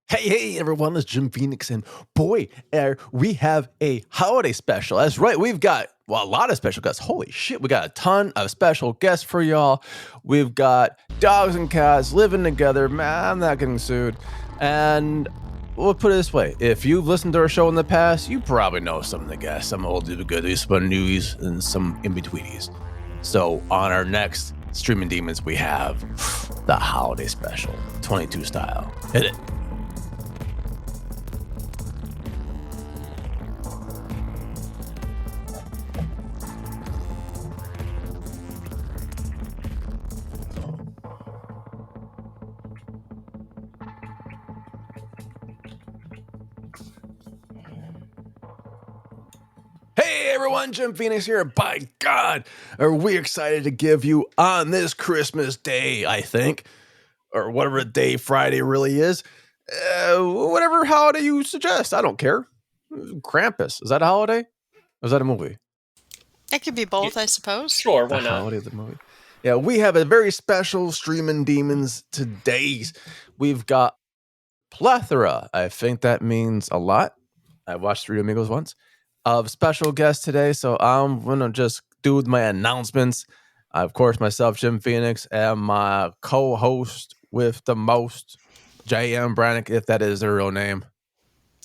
Hey, everyone, it's Jim Phoenix, and boy, we have a holiday special. That's right, we've got, a lot of special guests. Holy shit, we got a ton of special guests for y'all. We've got dogs and cats living together. Man, I'm not getting sued. And we'll put it this way. If you've listened to our show in the past, you probably know some of the guests, some old goodies, some news, and some in-betweenies. So on our next Streaming Demons, we have the holiday special, 22 style. Hit it. Hey everyone, Jim Phoenix here. By God, are we excited to give you on this Christmas day, I think, or whatever day Friday really is, whatever holiday you suggest. I don't care. Krampus, is that a holiday? Or is that a movie? That could be both, I suppose. Sure, why The not? holiday of the movie. Yeah, we have a very special Streaming Demons today. We've got plethora. I think that means a lot. I watched Three Amigos once. Of special guests today, so I'm gonna just do my announcements. Of course, myself, Jim Phoenix, and my co-host with the most, J.M. Brannick, if that is their real name.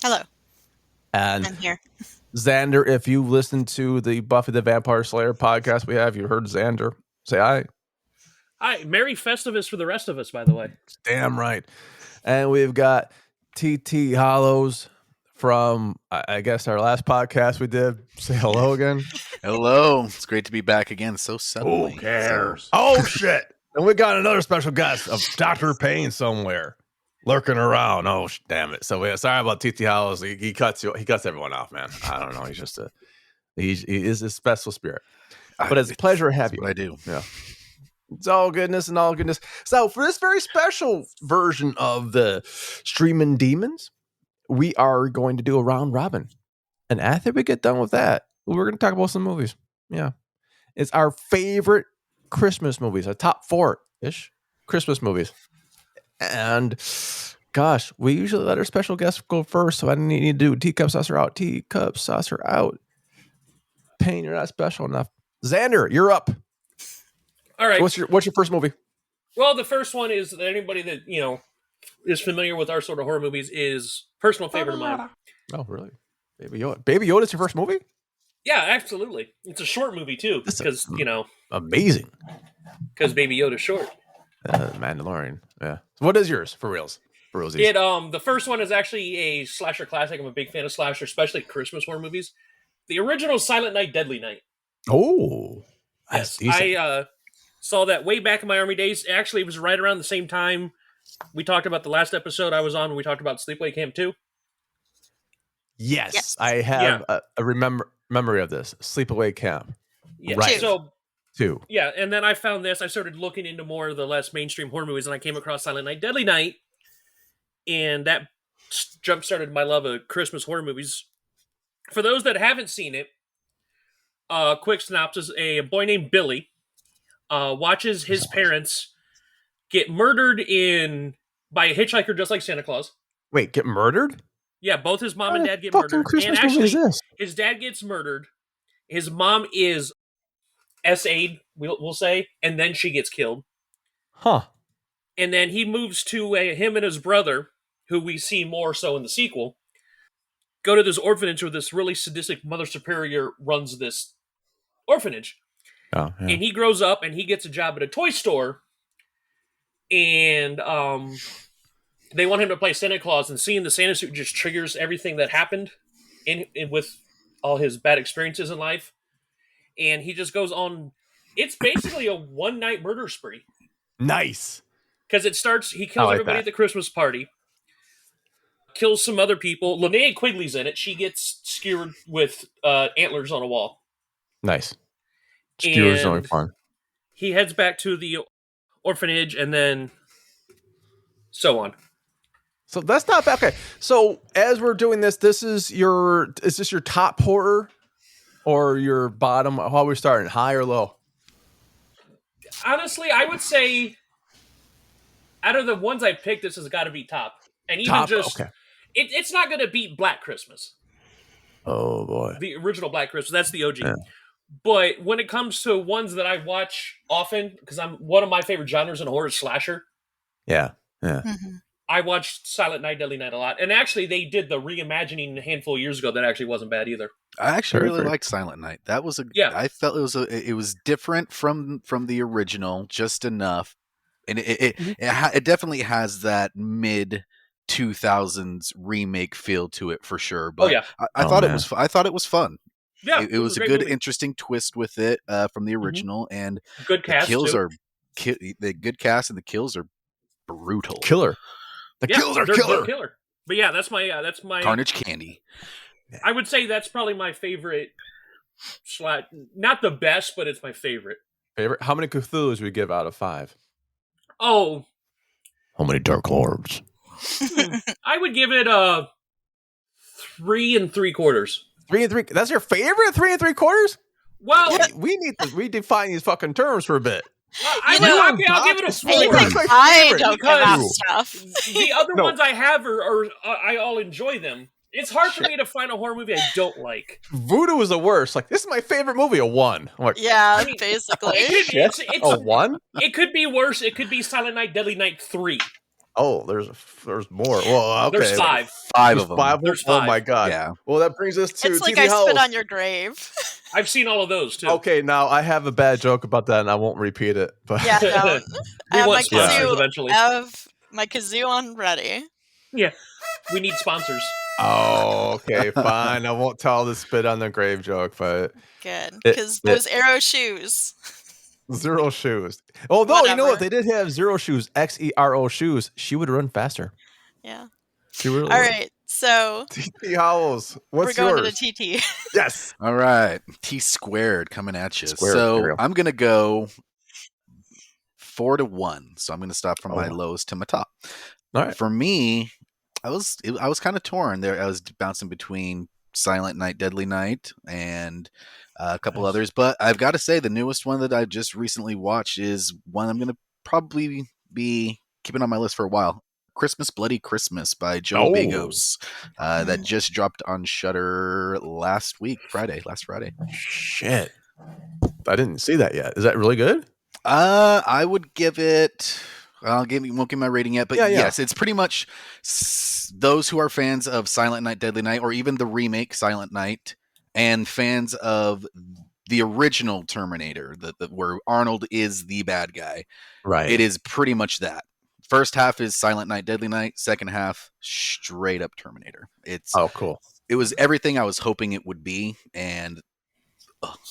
Hello. And I'm here. Xander, if you listen to the Buffy the Vampire Slayer podcast we have, you heard Xander. Say hi. Hi, Merry Festivus for the rest of us, by the way. Damn right. And we've got TT Hollows from, I guess, our last podcast we did. Say hello again. Hello. It's great to be back again so suddenly. Who cares? Oh, shit. And we got another special guest of Dr. Payne somewhere lurking around. Oh, damn it. So sorry about TT Hollows. He cuts everyone off, man. I don't know. He's just he is a special spirit. But it's a pleasure to have you. What I do. Yeah. It's all goodness and all goodness. So for this very special version of the Streaming Demons, we are going to do a round robin. And after we get done with that, we're going to talk about some movies. Yeah. It's our favorite Christmas movies, our top 4-ish Christmas movies. And gosh, we usually let our special guests go first, so I didn't need to do teacup saucer out. Teacup saucer out. Payne, you're not special enough. Xander, you're up. All right. What's your first movie? Well, the first one is that anybody that, is familiar with our sort of horror movies is personal favorite of mine. Oh, really? Baby Yoda. Baby Yoda's your first movie? Yeah, absolutely. It's a short movie, too, because, amazing. Because Baby Yoda's short. Mandalorian. Yeah. So what is yours, for reals? For realsies? The first one is actually a slasher classic. I'm a big fan of slasher, especially Christmas horror movies. The original Silent Night, Deadly Night. Oh. Yes. I saw that way back in my Army days. Actually, it was right around the same time we talked about the last episode I was on when we talked about Sleepaway Camp 2. Yes. I have a memory of this. Sleepaway Camp. Yeah. Right. So, 2. yeah, and then I found this. I started looking into more of the less mainstream horror movies, and I came across Silent Night, Deadly Night, and that jump-started my love of Christmas horror movies. For those that haven't seen it, quick synopsis: a boy named Billy watches his parents get murdered by a hitchhiker just like Santa Claus. Wait, get murdered? Yeah, both his mom and dad get fucking murdered. Christmas And movie is actually, this? his dad gets murdered. His mom is SA'd, we'll say, and then she gets killed. Huh. And then he moves to him and his brother, who we see more so in the sequel, go to this orphanage where this really sadistic Mother Superior runs this orphanage. Oh, yeah. And he grows up and he gets a job at a toy store. And they want him to play Santa Claus, and seeing the Santa suit just triggers everything that happened in with all his bad experiences in life. And he just goes on. It's basically a one-night murder spree. Nice. Because it starts, he kills everybody at the Christmas party, kills some other people. Linnea Quigley's in it. She gets skewered with antlers on a wall. Nice. Skewers And only fun. he heads back to the orphanage, and then so on. So that's not bad. Okay. So as we're doing this, is this your top horror or your bottom? How are we starting? High or low? Honestly, I would say out of the ones I picked, this has got to be top. And even Okay. it's not going to beat Black Christmas, Oh boy. the original Black Christmas. That's the OG. Yeah. But when it comes to ones that I watch often, because I'm one of my favorite genres in horror is slasher. Yeah. Yeah. Mhm. I watched Silent Night, Deadly Night a lot, and actually they did the reimagining a handful of years ago that actually wasn't bad either. I actually really Perfect. liked Silent Night. That was Yeah. I felt it was different from the original, just enough, and it definitely has that mid 2000s remake feel to it for sure. But yeah. I Oh, thought man. it was I thought it was fun. Yeah, It was a great good, movie. interesting twist with it from the original, and Good the cast kills too. are the good cast and the kills are brutal. Killer. The kills are they're killer. killer. But yeah, that's my Carnage Candy. I would say that's probably my favorite. Not the best, but it's my favorite. Favorite? How many Cthulhu's we give out of 5? Oh, How many Dark Orbs? I would give it 3 3/4. 3 3. That's your favorite? 3 3/4? Well, We need to redefine these fucking terms for a bit. I'll give it a That's 4. Hey, That's like, my I favorite. don't give out Because- stuff. The other No. ones I have are I all enjoy them. It's hard for me to find a horror movie I don't like. Voodoo is the worst. Like, this is my favorite movie, a 1. I'm like, Yeah, I mean, basically. It's a 1? It could be worse. It could be Silent Night, Deadly Night 3. Oh, there's more. Well, okay. There's 5. 5 There's of them. 5. There's Oh 5. my god. Yeah. Well, that brings us to It's like TT I spit Howell's. on your grave. I've seen all of those too. Okay, now I have a bad joke about that, and I won't repeat it. But Yeah, no. We I have want my sponsors kazoo. eventually. I have my kazoo on ready. Yeah, we need sponsors. Oh, okay, fine. I won't tell the spit on the grave joke, but Good. It- Because it- those arrow shoes. Zero shoes. Although, you know what? Whatever. They did have Zero shoes, XERO shoes. She would run faster. Yeah. She really All would. right. So TT Howells. we're What's going yours? to the TT. Yes. All right, T squared coming at you. Squared, So Ariel. I'm gonna go 4 to 1. So I'm gonna stop from my Oh. lowest to my top. All right. For me, I was kind of torn there. I was bouncing between Silent Night, Deadly Night, and a couple Nice. others. But I've got to say, the newest one that I just recently watched is one I'm gonna probably be keeping on my list for a while. Christmas Bloody Christmas by Joe Oh. Bigos. That just dropped on Shudder last Friday. Shit. I didn't see that yet. Is that really good? I would give it. Won't give my rating yet, but Yeah. yes, it's pretty much those who are fans of Silent Night, Deadly Night, or even the remake Silent Night, and fans of the original Terminator, where Arnold is the bad guy. Right. It is pretty much that. First half is Silent Night, Deadly Night. Second half, straight up Terminator. Oh, cool. It was everything I was hoping it would be, and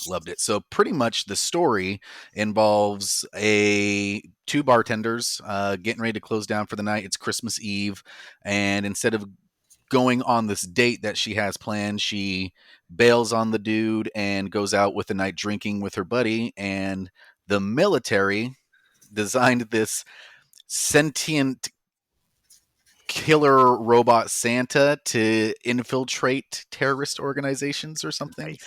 loved it. So pretty much the story involves two bartenders getting ready to close down for the night. It's Christmas Eve, and instead of going on this date that she has planned, she bails on the dude and goes out with the night drinking with her buddy. And the military designed this sentient killer robot Santa to infiltrate terrorist organizations or something.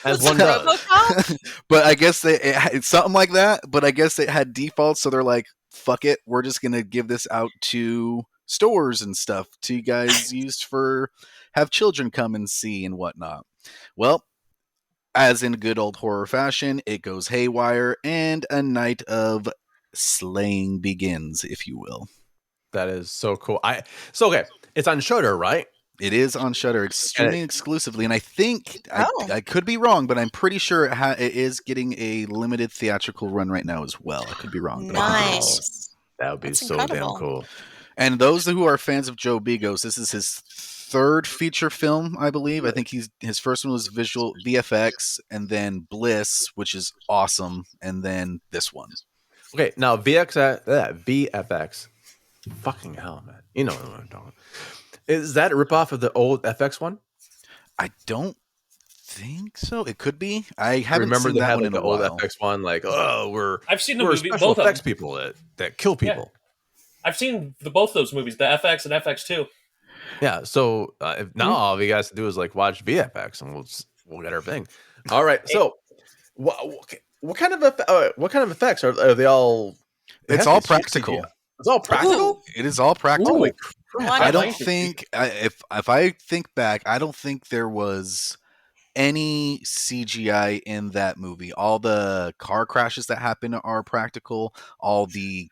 As What's one the does. RoboCop? But I guess it's something like that. But I guess it had defaults, so they're like, "Fuck it, we're just gonna give this out to stores and stuff to you guys used for have children come and see and whatnot." Well, as in good old horror fashion, it goes haywire, and a night of slaying begins, if you will. That is so cool. Okay. It's on Shudder, right? It is on Shudder, streaming exclusively, and I think Oh. I could be wrong, but I'm pretty sure it is getting a limited theatrical run right now as well. I could be wrong. But I think it is. Nice. That would be That's so incredible. damn cool. And those who are fans of Joe Bigos, this is his third feature film, I believe. I think his first one was visual VFX, and then Bliss, which is awesome, and then this one. Okay, now VFX. Fucking hell, man. You know what I'm talking about. Is that a ripoff of the old FX one? I don't think so. It could be. I haven't Remember seen they that had one like in the a old while. FX one, like, oh, we're I've seen the we're movie, special both of effects them. people that kill people. I've seen both those movies, the FX and FX2. Yeah. So if now all you guys do is like watch VFX, and we'll get our thing. All right. So what kind of effects are they all? they It's have all to be practical. CGI. It's all practical? Ooh. It is all practical. Holy crap. Why I not? don't think if I think back, I don't think there was any CGI in that movie. All the car crashes that happen are practical. All the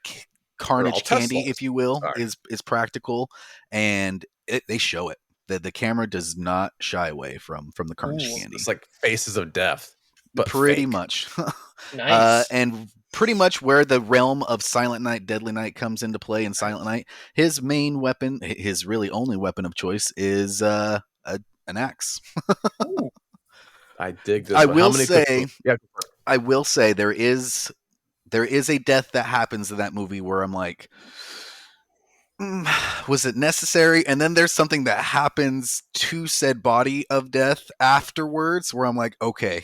carnage candy, Teslas. if you will, Sorry. is practical, and they show it. The camera does not shy away from the carnage Ooh. candy. It's like Faces of Death, but pretty fake. much. Nice. And pretty much where the realm of Silent Night, Deadly Night comes into play in Silent Night, his main weapon, his really only weapon of choice, is an axe. I dig this. I one. will How many say, yeah, I will say there is a death that happens in that movie where I'm like, was it necessary? And then there's something that happens to said body of death afterwards where I'm like, okay,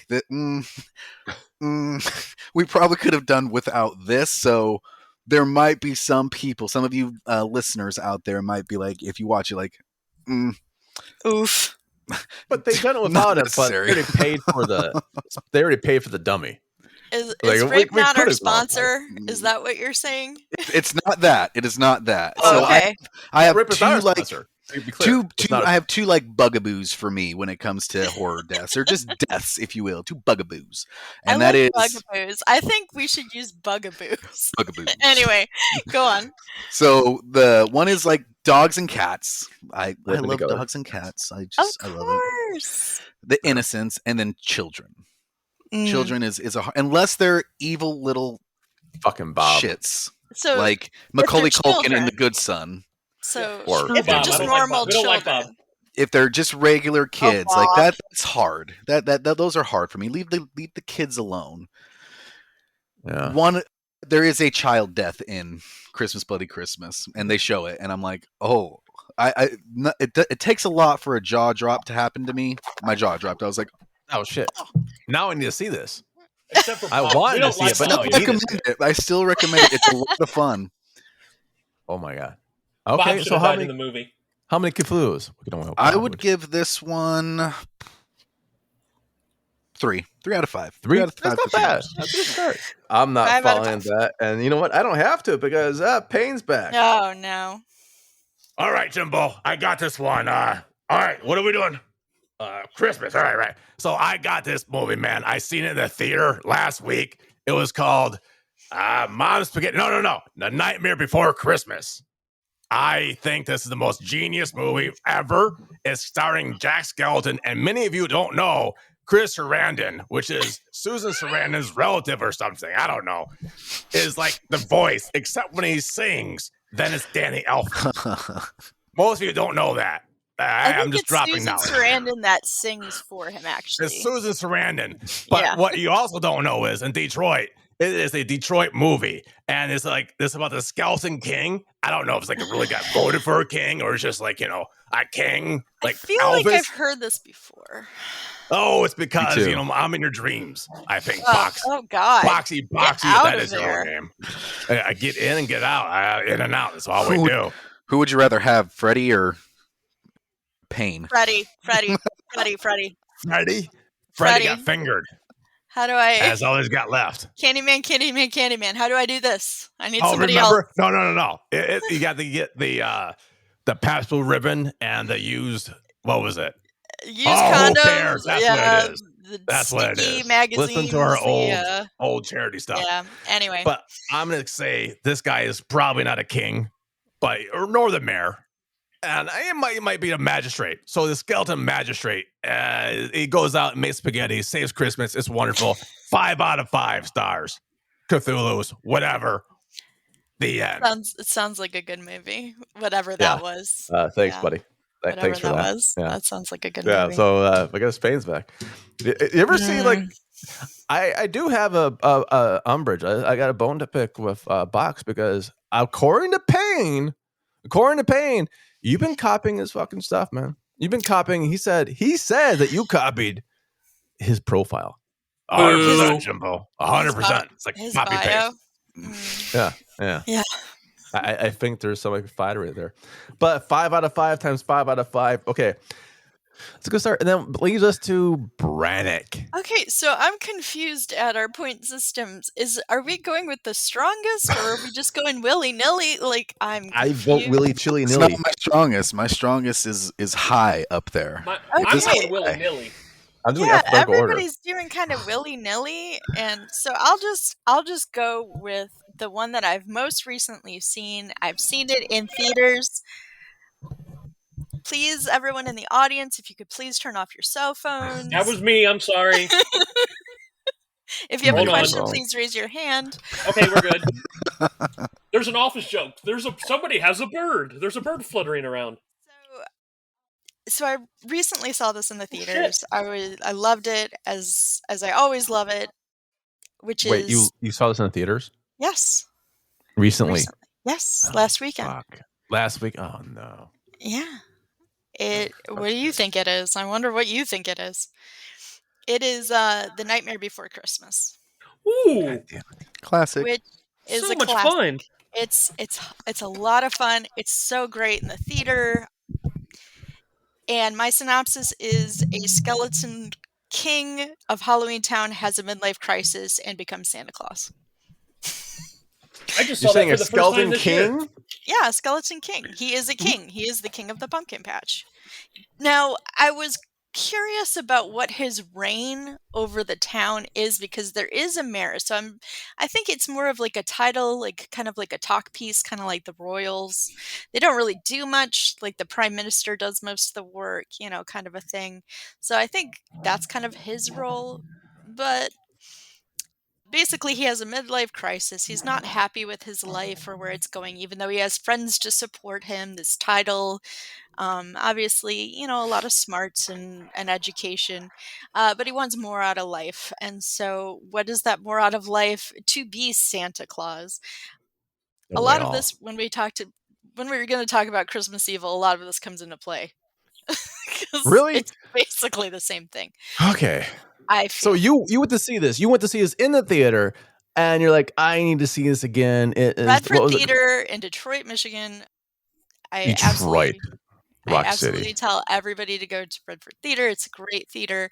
we probably could have done without this. So there might be some people, some of you listeners out there might be like, if you watch it, like, Oof. but they've done it Not without it. But necessary. they already paid for the dummy. Is Like, rape we not our could've gone for it. sponsor? Is that what you're saying? It's not that. It is not that. Oh, So okay. I have Rip is not two our like sponsor, to be clear. two It's not a- I have two like bugaboos for me when it comes to horror deaths, or just deaths, if you will. Two bugaboos, and I that is like bugaboos. I think we should use bugaboos. bugaboos. Anyway, go on. So the one is like dogs and cats. I Living love together. dogs and cats. I Of love it. course. The innocence, and then children. Mm. Children is unless they're evil little fucking Bob. shits So, like Macaulay Culkin in children. The Good Son. so Or- if they're Bob. just I don't like normal Bob. We don't like children, Bob. If they're just regular kids, like Bob. that's hard. That those are hard for me. Leave the kids alone. Yeah. There is a child death in Christmas Bloody Christmas, and they show it, and I'm like, oh, it takes a lot for a jaw drop to happen to me. My jaw dropped. I was like, Oh shit. Now I need to see this. Except for I Bob. wanted We to don't see like it, but Bob. no, I you need to recommend see it. it. I still recommend it. It's a lot of fun. Oh my god. Bob Okay, should so have how died in many the movie. Cthulhu's? We don't know. I would give this one 3 out of 5. 3. out of That's 5 not bad. That's a good start. I'm not 5 out of following 5. that, and you know what? I don't have to because Payne's back. Oh no. All right, Jimbo, I got this one. All right, what are we doing? Christmas. All right. So I got this movie, man. I seen it in the theater last week. It was called Mom's Spaghetti. No. The Nightmare Before Christmas. I think this is the most genius movie ever. It's starring Jack Skellington, and many of you don't know Chris Sarandon, which is Susan Sarandon's relative or something. I don't know. Is like the voice, except when he sings, then it's Danny Elfman. Most of you don't know that. I'm just dropping Susan knowledge. Sarandon that sings for him, actually. It's Susan Sarandon. But Yeah. what you also don't know is in Detroit, it is a Detroit movie. And it's like this about the Skeleton King. I don't know if it's like it really got voted for a king or it's just like, a king. Like I feel Elvis. like I've heard this before. Oh, it's because, too. I'm in your dreams, I think. Oh God. Boxy, out that of is your there. name. I get in and get out. In and out. That's all we do. Who would you rather have, Freddy or Payne? Freddy. Freddy Freddy. got fingered. How do I? That's all he's got left. Candyman. How do I do this? I need Oh, somebody remember? else. No. You got to get the Pabst-Blue ribbon and the used. What was it? Use Oh, who condoms. cares? That's what it is. The That's what it sticky is. magazines. Listen to our the, old charity stuff. Yeah. Anyway. But I'm gonna say this guy is probably not a king, nor the mayor, and he might be a magistrate. So the skeleton magistrate, he goes out and makes spaghetti, saves Christmas. It's wonderful. 5 out of 5 stars. Cthulhu's, whatever. The end. it sounds like a good movie. Whatever that was. Thanks, Yeah. buddy. Whatever Thanks for that. was. Yeah. That sounds like a good Yeah, movie. so I guess Payne's back. You ever see like I do have a umbrage. I got a bone to pick with Box because according to Payne, you've been copying his fucking stuff, man. You've been copying. He said that you copied his profile. 100%, Jimbo. 100%. It's like his copy bio. paste. Yeah. Yeah. I think there's some like fight right there. But 5 out of 5 times 5 out of 5. Okay. It's a good start. And then leads us to Brannick. Okay, so I'm confused at our point systems. Are we going with the strongest, or are we just going willy-nilly? Like, I'm I confused. vote Willy Chili It's not Nilly. my strongest. My strongest is high up there. I'm Okay. going willy-nilly. I'm doing Yeah, alphabetical order. everybody's doing kind of willy-nilly, and so I'll just go with the one that I've most recently seen. I've seen it in theaters. Please, everyone in the audience, if you could please turn off your cell phones. That was me. I'm sorry. If you have Hold a on. question, please raise your hand. Okay, we're good. There's an office joke. Somebody has a bird. There's a bird fluttering around. So I recently saw this in the theaters. I loved it as I always love it, which Wait, is you saw this in the theaters? yes. Recently? Yes, Oh, last weekend. Fuck. Last week? Oh, no. Yeah. What do you think it is? I wonder what you think it is. It is The Nightmare Before Christmas. Ooh, Classic. Which is so a much classic. fun. It's a lot of fun. It's so great in the theater. And my synopsis is a skeleton king of Halloween Town has a midlife crisis and becomes Santa Claus. I just You're saw that saying for a the first time skeleton this year. king? Yeah, skeleton king. He is a king. He is the king of the pumpkin patch. Now, I was curious about what his reign over the town is because there is a mayor. So I think it's more of like a title, like kind of like a talk piece, kind of like the royals. They don't really do much. Like the prime minister does most of the work, kind of a thing. So I think that's kind of his role. But basically, he has a midlife crisis. He's not happy with his life or where it's going, even though he has friends to support him, this title. Obviously, a lot of smarts and education, but he wants more out of life. And so, what is that more out of life? To be Santa Claus. A lot of this, when we were going to talk about Christmas Evil, a lot of this comes into play. Really? It's basically the same thing. Okay. I feel. So you went to see this. You went to see this in the theater, and you're like, I need to see this again. Redford Theater in Detroit, Michigan. Detroit. Rock I absolutely City. tell everybody to go to Redford Theater. It's a great theater.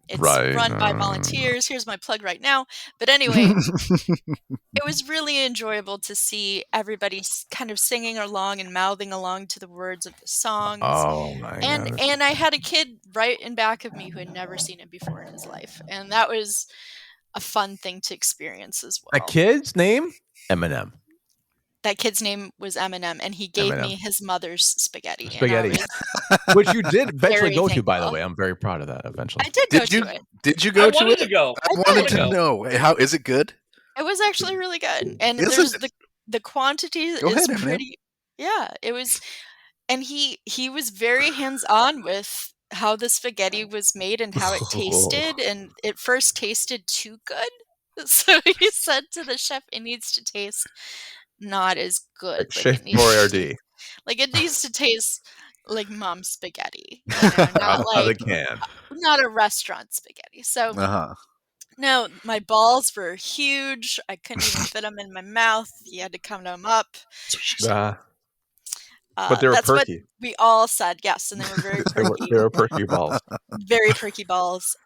It's Right. run by volunteers. Here's my plug right now. But anyway, it was really enjoyable to see everybody kind of singing along and mouthing along to the words of the songs. Oh my god. And I had a kid right in back of me who had never seen it before in his life. And that was a fun thing to experience as well. A kid's name? Eminem. That kid's name was Eminem, and he gave me his mother's spaghetti. Spaghetti. Which you did eventually go to, by the thankful. way. I'm very proud of that eventually. I did go to it. Did you go to wanted it? to go. I wanted to know. How is it good? It was actually really good. And Is there's it? the quantity is Go ahead, Eminem. pretty. Yeah, it was. And he was very hands-on with how the spaghetti was made and how it tasted. And it first tasted too good. So he said to the chef, it needs to taste not as good. Like Chef Boyardee. Like it needs to taste like mom's spaghetti. Not like not a restaurant spaghetti. So no, my balls were huge. I couldn't even fit them in my mouth. You had to count them up. But they were that's perky. What we all said, yes, and they were very perky. They were perky balls. Very perky balls.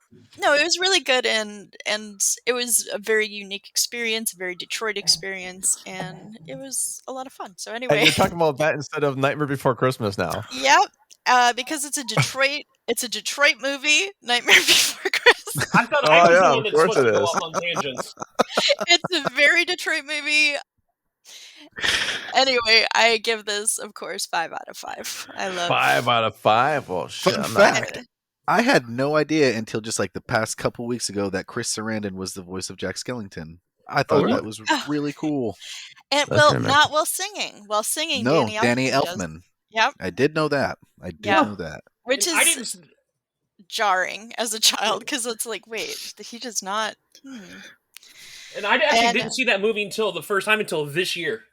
No, it was really good, and it was a very unique experience, a very Detroit experience, and it was a lot of fun. So anyway, and you're talking about that instead of Nightmare Before Christmas now. Yep, because it's a Detroit movie, Nightmare Before Christmas. I thought I was the one that's supposed to go off on tangents. It's a very Detroit movie. Anyway, I give this, of course, 5 out of 5. I love 5 out of 5. Well, shit. Fun fact. I had no idea until just like the past couple weeks ago that Chris Sarandon was the voice of Jack Skellington. I thought that was really cool. And not while singing. While singing, no, Danny Elfman. Yep. I did know that. Know that. Which is jarring as a child because it's like, wait, he does not. And I actually didn't see that movie until this year.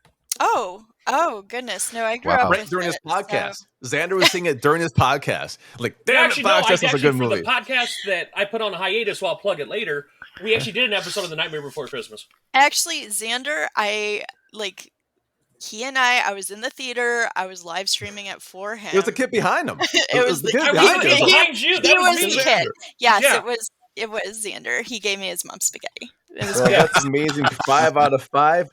Oh goodness! No, I grew up with during his podcast. So. Xander was seeing it during his podcast. Like, damn, actually, no, that's a good movie. For the podcast that I put on hiatus, so I'll plug it later. We actually did an episode of The Nightmare Before Christmas. Actually, Xander, he and I was in the theater. I was live streaming it for him. It was the kid behind him. It was the kid behind you. Behind you. He That was was the me. kid. Yes, Yeah. it was Xander. He gave me his mom's spaghetti. It was Well, great. that's amazing. 5 out of 5.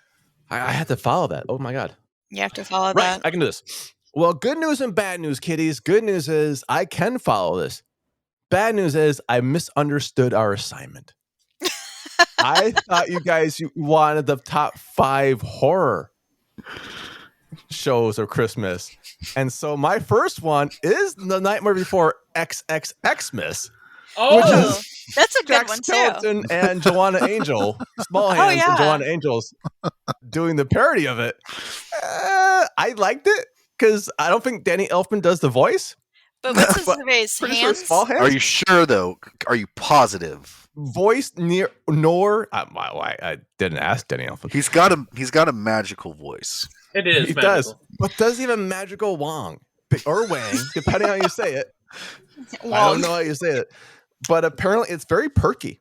I had to follow that. Oh my god. You have to follow Right, that. I can do this. Well, good news and bad news, kiddies. Good news is I can follow this. Bad news is I misunderstood our assignment. I thought you guys wanted the top 5 horror shows of Christmas. And so my first one is The Nightmare Before XXXmas. Oh, That's a good Jack one too. Skeleton and Joanna Angel, Small Hands and Joanna Angels doing the parody of it. I liked it because I don't think Danny Elfman does the voice. But what's his face? Pretty sure Hands? Small Hands. Are you sure though? Are you positive? Voice I didn't ask Danny Elfman. He's got a magical voice. it is. He magical. does, but does he have a magical Wong or Wang, depending on how you say it. I don't know how you say it, but apparently it's very perky.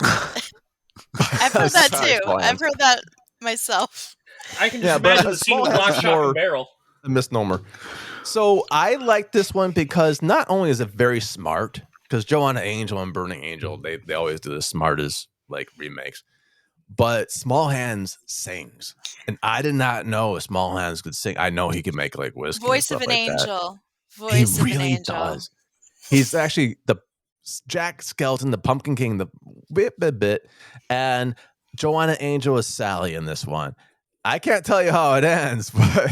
I've heard that Sorry, too. Small I've Hands. heard that myself. I can Yeah, just but imagine a the scene small with hand Lock, is Shock, more- and Barrel. A misnomer. So I like this one because not only is it very smart, because Joanna Angel and Burning Angel, they always do the smartest like remakes, but Small Hands sings, and I did not know Small Hands could sing. I know he could make like whiskey. and Voice of stuff an like that. angel. He Voice of an really angel. does. He's actually the Jack Skeleton, the Pumpkin King, the bit, and Joanna Angel is Sally in this one. I can't tell you how it ends, but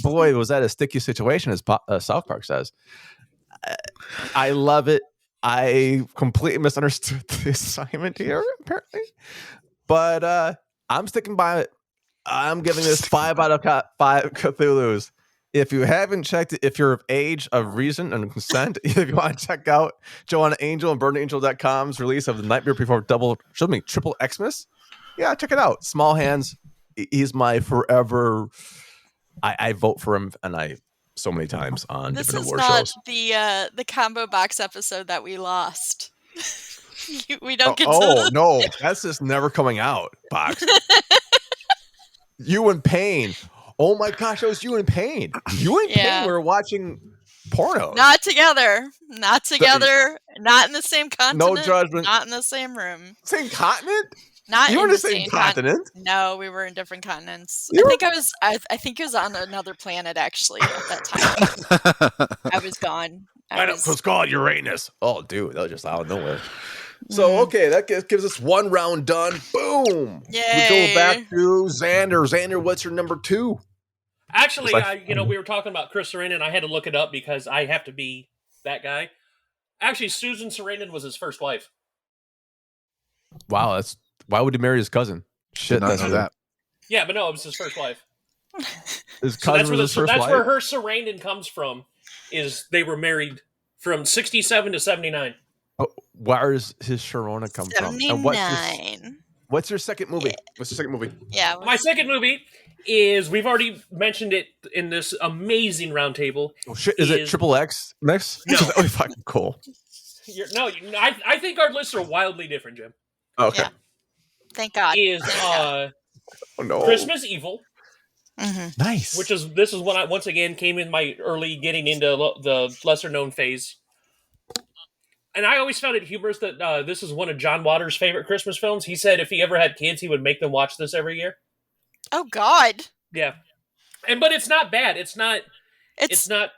boy, was that a sticky situation, as South Park says. I love it. I completely misunderstood the assignment here, apparently, but I'm sticking by it. I'm giving this 5 out of 5 Cthulhu's. If you haven't checked it, if you're of age, of reason, and consent, if you want to check out Joanna Angel and BurningAngel.com's release of The Nightmare Before Triple Xmas, yeah, check it out. Small Hands, he's my forever. I vote for him, and I so many times on This different is award not shows. the combo box episode that we lost. We don't get Oh to. no, that's just never coming out. Box. You and Payne. Oh my gosh, that was you and Payne. You and Yeah. Payne were watching porno. Not together. Not together. Not in the same continent. No judgment. Not in the same room. Same continent? Not You were in in the same continent. continent? No, we were in different continents. You I were- think I think it was on another planet actually at that time. I was gone. I was, It's called Uranus. Oh, dude, that was just out of nowhere. So, Mhm. okay, that gives us one round done. Boom. We Yay. go back to Xander. Xander, what's your number 2? Actually, It's like- we were talking about Chris Sarandon, and I had to look it up because I have to be that guy. Actually, Susan Sarandon was his first wife. Wow, why would he marry his cousin? Shit, Did not that's know weird. that. Yeah, but no, it was his first wife. His So cousin that's where was his first that's wife? where her Sarandon comes from. Is they were married from 67 to 79. Oh, where does his Sharona come from? And what's your second movie? What's your second movie? Yeah. My second movie is, we've already mentioned it in this amazing roundtable. Oh shit! Is it Triple X next? No. That would be fucking cool. I think our lists are wildly different, Jim. Okay. Yeah. Thank God. Is Oh no. Christmas Evil, Mhm. Nice. this is when I once again came in my early getting into the lesser known phase. And I always found it humorous that this is one of John Waters' favorite Christmas films. He said if he ever had kids, he would make them watch this every year. Oh God. Yeah, but it's not bad. It's not It's brutal.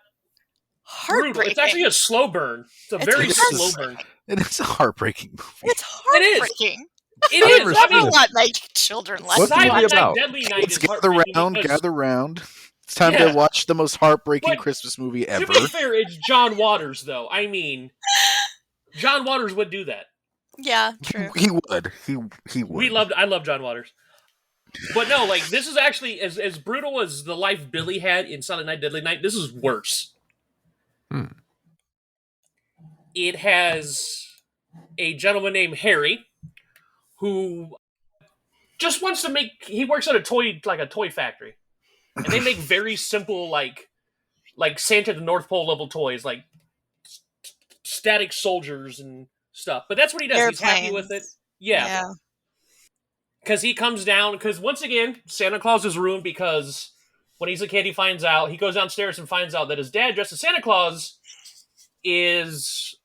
heartbreaking. It's actually a slow burn. It's a It's very heartbreaking. slow burn. It is a heartbreaking movie. It's It is. heartbreaking. It I've is. never I I seen mean, don't want my children left. What's the movie Silent Night, about? Deadly Night Let's is gather heartbreaking round, because, gather round. It's time Yeah. to watch the most heartbreaking But Christmas movie to ever. be fair, it's John Waters, though. I mean, John Waters would do that. Yeah, true. He would. He would. I love John Waters. But no, like, this is actually as brutal as the life Billy had in Silent Night, Deadly Night. This is worse. It has a gentleman named Harry who just wants to make. He works at a toy factory, and they make very simple like Santa the North Pole level toys, like static soldiers and stuff. But that's what he does. He's happy with it. Airplanes. Yeah. because he comes down, because once again, Santa Claus is ruined because when he's a kid, he goes downstairs and finds out that his dad, dressed as Santa Claus, is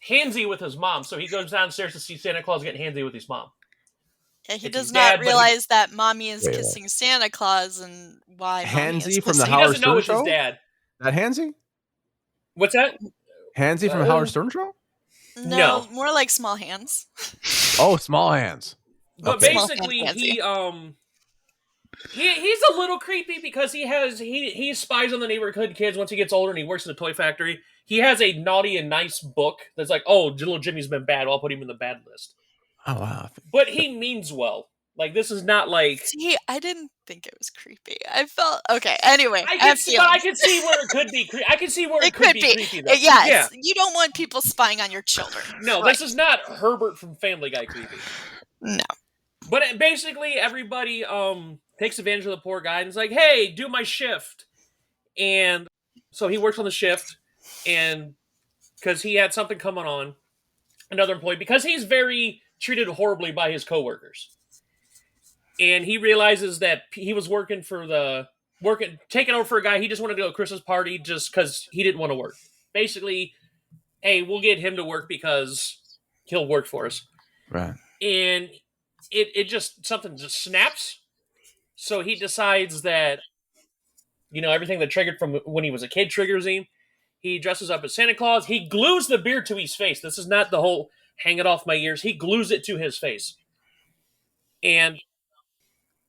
handsy with his mom. So he goes downstairs to see Santa Claus getting handsy with his mom. Yeah, he It's does his not dad, but realize that mommy is Wait. kissing Santa Claus and why mommy is Handsy from the kissing. He Howard doesn't know Stern it's his show? dad. That Handsy? What's that? Handsy from the Howard Stern show? No, more like small hands. Oh, Small Hands. But Okay. basically, he's a little creepy because he spies on the neighborhood kids once he gets older and he works in a toy factory. He has a naughty and nice book that's like, oh, little Jimmy's been bad. I'll put him in the bad list. Oh, wow. But he means well. Like, this is not like... See, I didn't think it was creepy. I felt... Okay, anyway. I can see where it could be creepy. I can see where it could be creepy, though. Yes, Yeah. you don't want people spying on your children. No, right. This is not Herbert from Family Guy creepy. No. But basically, everybody takes advantage of the poor guy and is like, hey, do my shift. And so he works on the shift, and because he had something coming on, another employee, because he's very treated horribly by his coworkers. And he realizes that he was taking over for a guy. He just wanted to go to a Christmas party just because he didn't want to work. Basically, hey, we'll get him to work because he'll work for us. Right. And something just snaps. So he decides that, everything that triggered from when he was a kid triggers him. He dresses up as Santa Claus. He glues the beard to his face. This is not the whole hang it off my ears. He glues it to his face. And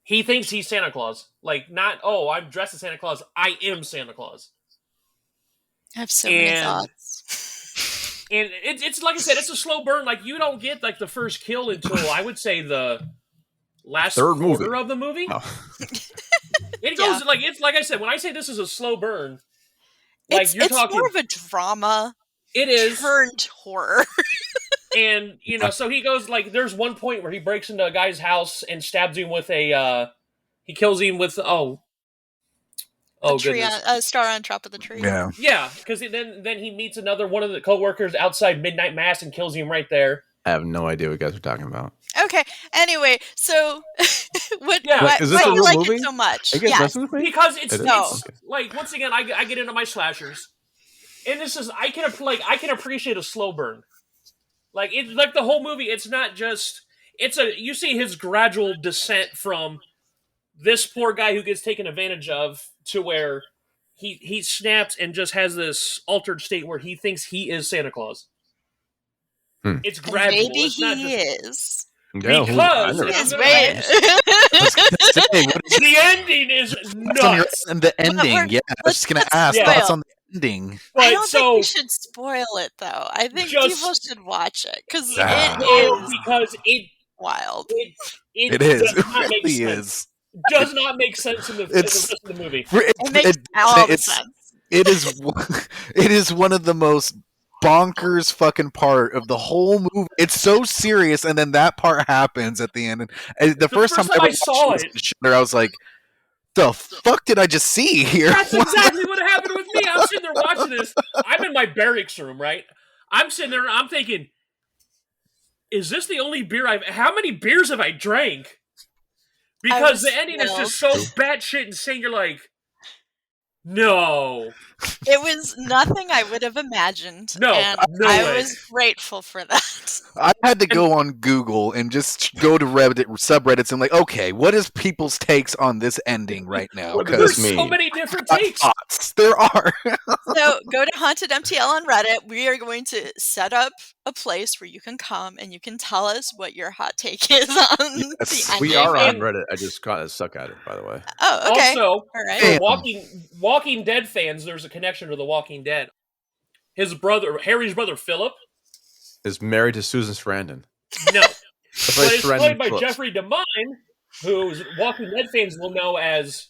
he thinks he's Santa Claus. Like, not, oh, I'm dressed as Santa Claus. I am Santa Claus. I have so many thoughts. And it's like I said, it's a slow burn. Like, you don't get, like, the first kill until, I would say, the last third quarter of the movie. Oh. It goes, it's like I said, when I say this is a slow burn, like, it's more of a drama. It is. Turned horror. And, so he goes, like, there's one point where he breaks into a guy's house and stabs him with he kills him with, a star on top of the tree. Yeah. Yeah, because then he meets one of the coworkers outside Midnight Mass and kills him right there. I have no idea what you guys are talking about. Okay, anyway, so why is this do a you real like movie? it so much? Are you guys messing with me? Because it's Okay. like, once again, I get into my slashers. And this is, I can appreciate a slow burn. Like, it's like the whole movie, it's not just, you see his gradual descent from this poor guy who gets taken advantage of to where he snaps and just has this altered state where he thinks he is Santa Claus. It's gradual. Maybe it's not he is. Yeah, because the ending is nuts. And the ending, I was just going to ask thoughts on the ending. I don't think we should spoil it, though. I think people should watch it because it wild. It is. Does it not really make sense. is. Does not make sense in the rest of the movie. It makes all the sense. It is one of the most bonkers fucking part of the whole movie. It's so serious, and then that part happens at the end. And the first time I saw it, I was like, "The fuck did I just see here?" That's exactly what happened with me. I'm sitting there watching this. I'm in my barracks room, right? I'm sitting there. I'm thinking, "Is this the only beer how many beers have I drank?" Because the ending is just so batshit insane. You're like, no. It was nothing I would have imagined. No, and no I way. was grateful for that. I had to go on Google and just go to Reddit subreddits and like, okay, what is people's takes on this ending right now? There's so many different takes. There are. So go to HauntedMTL on Reddit. We are going to set up a place where you can come and you can tell us what your hot take is on the ending. We are on Reddit. I just kind of suck at it, by the way. Oh, okay. Also, all right. for Walking Dead fans, there's a connection to The Walking Dead. His brother, Harry's brother, Philip, is married to Susan Sarandon. No. But it's played by close. Jeffrey DeMine, who Walking Dead fans will know as...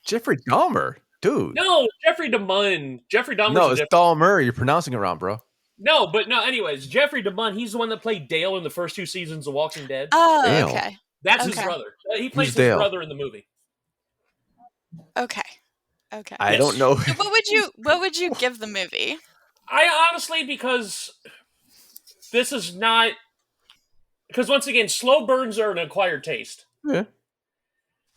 Jeffrey Dahmer? Dude. No, Jeffrey DeMine. Jeffrey Dahmer. No, it's Dahmer. You're pronouncing it wrong, bro. No, anyways, Jeffrey DeMine, he's the one that played Dale in the first 2 seasons of Walking Dead. Oh, Dale. okay. That's his brother. He plays his brother in the movie. Okay. I don't know. So what would you give the movie? I honestly, because this is not... because once again, slow burns are an acquired taste. Yeah.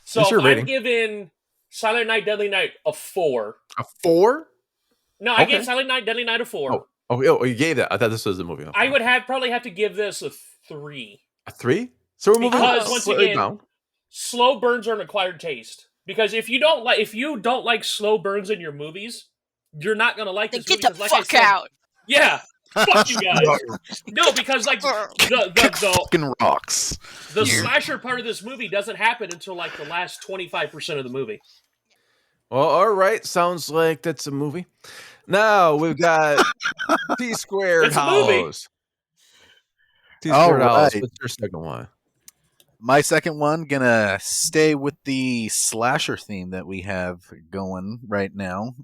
So What's your I'm rating? giving Silent Night, Deadly Night a 4. A 4? No, I Okay. gave Silent Night, Deadly Night a 4. Oh, you gave that. I thought this was the movie. Okay. I would probably have to give this a 3. A 3? So we're moving Because once slightly again, down. slow burns are an acquired taste. Because if you don't like slow burns in your movies, you're not gonna like Then this get movie. the 'cause like I fuck said, out. Yeah, fuck you guys. No, because like the Fucking rocks. slasher part of this movie doesn't happen until like the last 25% of the movie. Well, all right. Sounds like that's a movie. Now we've got T Squared It's a movie. House. T Squared All House. right. What's your second one? My second one, gonna stay with the slasher theme that we have going right now.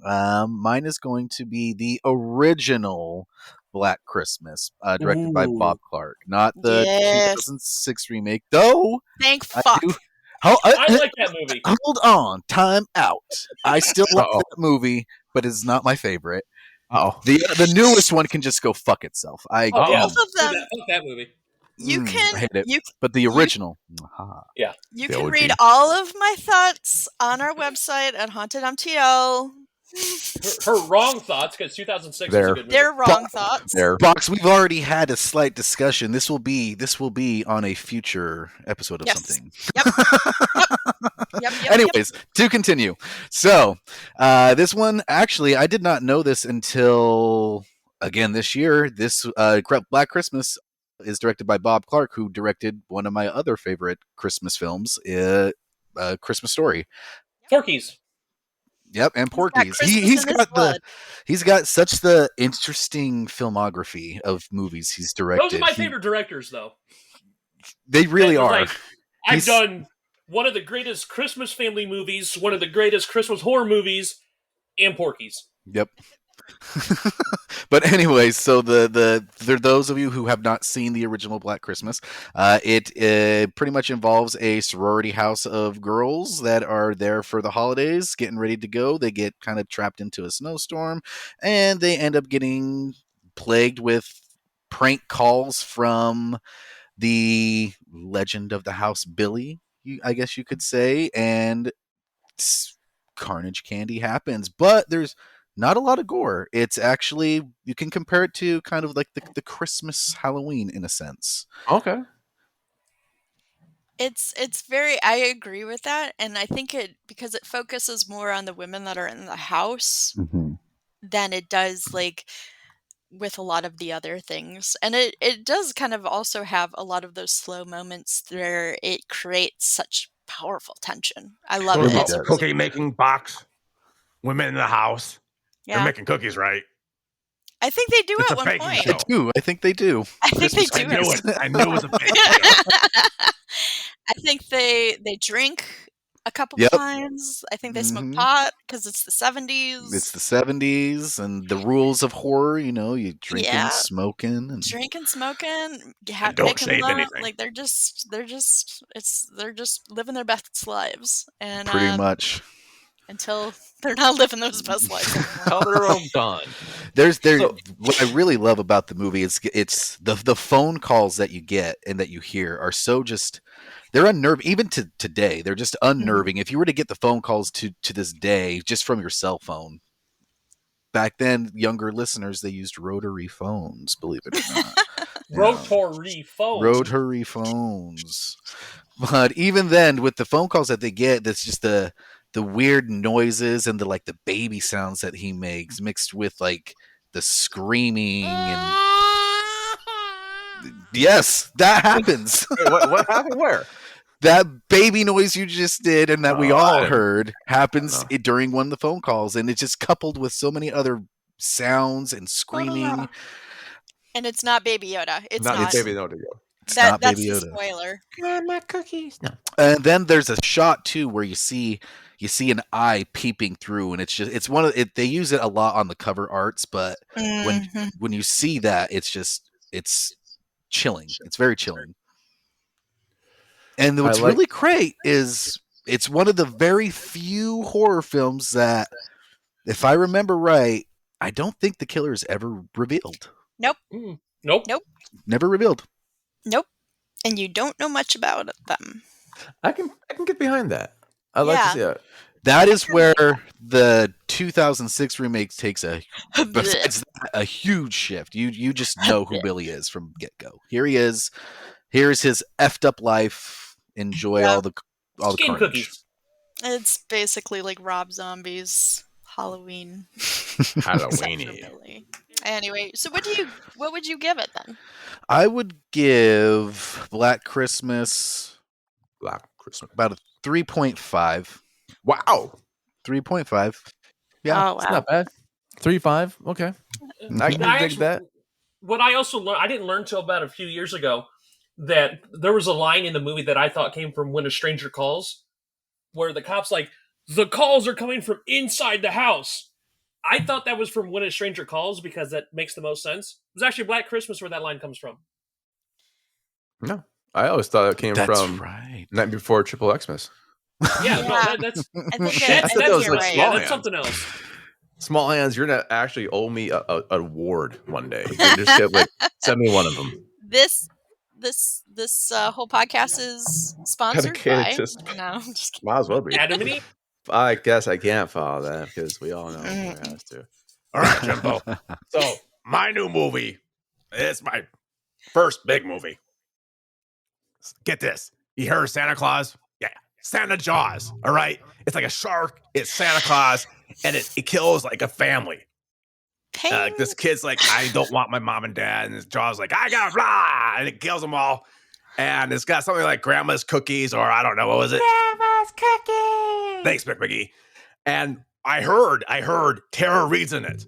Mine is going to be the original Black Christmas, directed by Ooh. Bob Clark, not the Yes. 2006 remake. Though Thank I fuck. do. I like that movie. Hold on, time out. I still like Uh-oh. that movie, but it's not my favorite. Oh, The newest one can just go fuck itself. I Oh yeah, Both of them. fuck that movie. You I can hate it. you But the original, you The can OG. read all of my thoughts on our website at HauntedMTL. Her wrong thoughts, because 2006 is There. a good movie. They're wrong thoughts. there. Box, we've already had a slight discussion. This will be on a future episode of Yes. something. Yep. Anyways, to continue. So, this one, actually, I did not know this until, again, this year. This Black Christmas is directed by Bob Clark, who directed one of my other favorite Christmas films, Christmas Story. Porky's. Yep, and Porky's. Christmas He's got such the interesting filmography of movies he's directed. Those are my favorite directors, though. They really Like, are. I've He's- done one of the greatest Christmas family movies, one of the greatest Christmas horror movies, and Porky's. Yep. But anyways, so the for those of you who have not seen the original Black Christmas, it pretty much involves a sorority house of girls that are there for the holidays, getting ready to go. They get kind of trapped into a snowstorm, and they end up getting plagued with prank calls from the legend of the house Billy, I guess you could say, and carnage candy happens, but there's not a lot of gore. It's actually, you can compare it to kind of like the Christmas Halloween in a sense. Okay. It's very, I agree with that, and I think because it focuses more on the women that are in the house than it does like with a lot of the other things. And it does kind of also have a lot of those slow moments where it creates such powerful tension. I love Really it. It's does. really Cookie making box. Women in the house. They're yeah. making cookies, right? I think they do It's at a one baking point. show. I think they do. I think they Christmas do. I knew it. it. I knew it was a fake deal. I think they drink a couple Yep. times. I think they smoke Mhm. pot because it's the 70s. It's the 70s and the rules of horror, you drinking, Yeah. smoking, and Drinking, smoking, And don't making save love. anything. Like they're just living their best lives, and pretty much. until they're not living those best lives anymore. Tell they're all done. So, what I really love about the movie is it's the phone calls that you get and that you hear are so just, they're unnerving. Even to today, they're just unnerving. If you were to get the phone calls to this day just from your cell phone, back then, younger listeners, they used rotary phones, believe it or not. Rotary phone. Rotary phones. But even then, with the phone calls that they get, that's just the weird noises and the baby sounds that he makes mixed with like the screaming and yes, that happens. Wait, what happened? Where? That baby noise you just did and that we Oh, I all didn't- heard happens No. during one of the phone calls, and it's just coupled with so many other sounds and screaming. And it's not Baby Yoda. It's Not not. Baby No to go. It's not That's Baby the Yoda. spoiler. My cookies. No. And then there's a shot too where you see an eye peeping through, and it's one of it. They use it a lot on the cover arts, but Mhm. when you see that, it's chilling. It's very chilling. And what's really great is it's one of the very few horror films that, if I remember right, I don't think the killer is ever revealed. Nope. Nope. Never revealed. Nope. And you don't know much about them. I can get behind that. I'd like to see it. That is where the 2006 remake takes besides that, a huge shift. You just know who Billy is from get go. Here he is. Here's his effed up life. Enjoy all the Skin carnage. cookies. It's basically like Rob Zombie's Halloween. Halloweeny. Anyway, so what would you give it then? I would give Black Christmas about a 3.5. Wow. 3.5. Yeah, oh, wow. It's not bad. 3.5. Okay. I can dig that. What I also learned, I didn't learn until about a few years ago that there was a line in the movie that I thought came from When a Stranger Calls, where the cop's like, the calls are coming from inside the house. I thought that was from When a Stranger Calls because that makes the most sense. It was actually Black Christmas where that line comes from. No, I always thought it came from Night Before Triple Xmas. Yeah, no, that's that's something else. Small Hands, you're gonna actually owe me an award one day. You just get like send me one of them. This whole podcast is sponsored by. No, I'm just kidding. Might as well be. Adam and Eve? I guess I can't follow that because we all know who has to. All right, Jimbo. So my new movie is my first big movie. Get this. You heard of Santa Claus? Yeah. Santa Jaws. All right. It's like a shark. It's Santa Claus. And it kills like a family. This kid's like, I don't want my mom and dad. And his Jaws like, I got blah. And it kills them all. And it's got something like Grandma's Cookies, or I don't know. What was it? Grandma's Cookies. Thanks, McMcGee. And I heard Tara Reid's in it.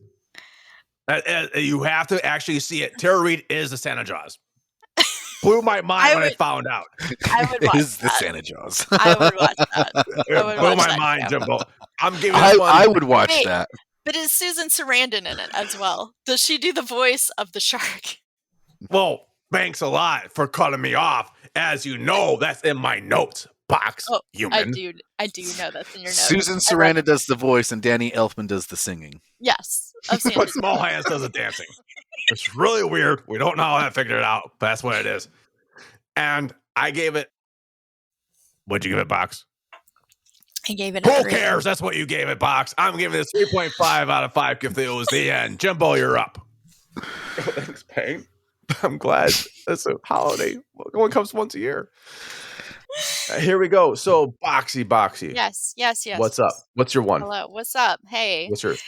You have to actually see it. Tara Reid is the Santa Jaws. Blew my mind when I found out. I would watch is the Santa Jaws. I would watch that. Blew my mind, Jimbo. I'm giving. I would watch that. But is Susan Sarandon in it as well? Does she do the voice of the shark? Well, thanks a lot for cutting me off. As you know, that's in my notes box. Oh, human. I do know that's in your notes. Susan Sarandon does the voice, and Danny Elfman does the singing. Yes, but Small Hands does the dancing. It's really weird. We don't know how I figured it out, but that's what it is. And I gave it. What'd you give it, Box? I gave it. Who cares? That's what you gave it, Box. I'm giving it 3.5 out of 5. If it was the end, Jimbo, you're up. Thanks, Payne. I'm glad it's a holiday. It only comes once a year. Here we go. So, Boxy. Yes. What's up? What's your one? Hello. What's up? Hey. What's yours?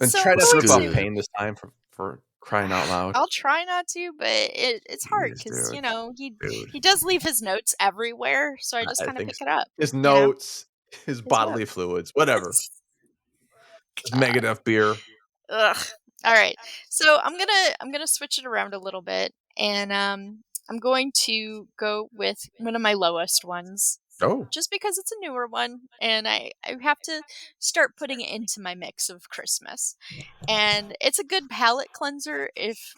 And so try not to rip off Payne this time for crying out loud. I'll try not to, but it's hard because he does leave his notes everywhere, so I just kind of pick it up. His notes, his bodily fluids, whatever. Just make enough beer. Ugh. All right, so I'm gonna switch it around a little bit, and I'm going to go with one of my lowest ones. Oh. Just because it's a newer one, and I have to start putting it into my mix of Christmas. And it's a good palate cleanser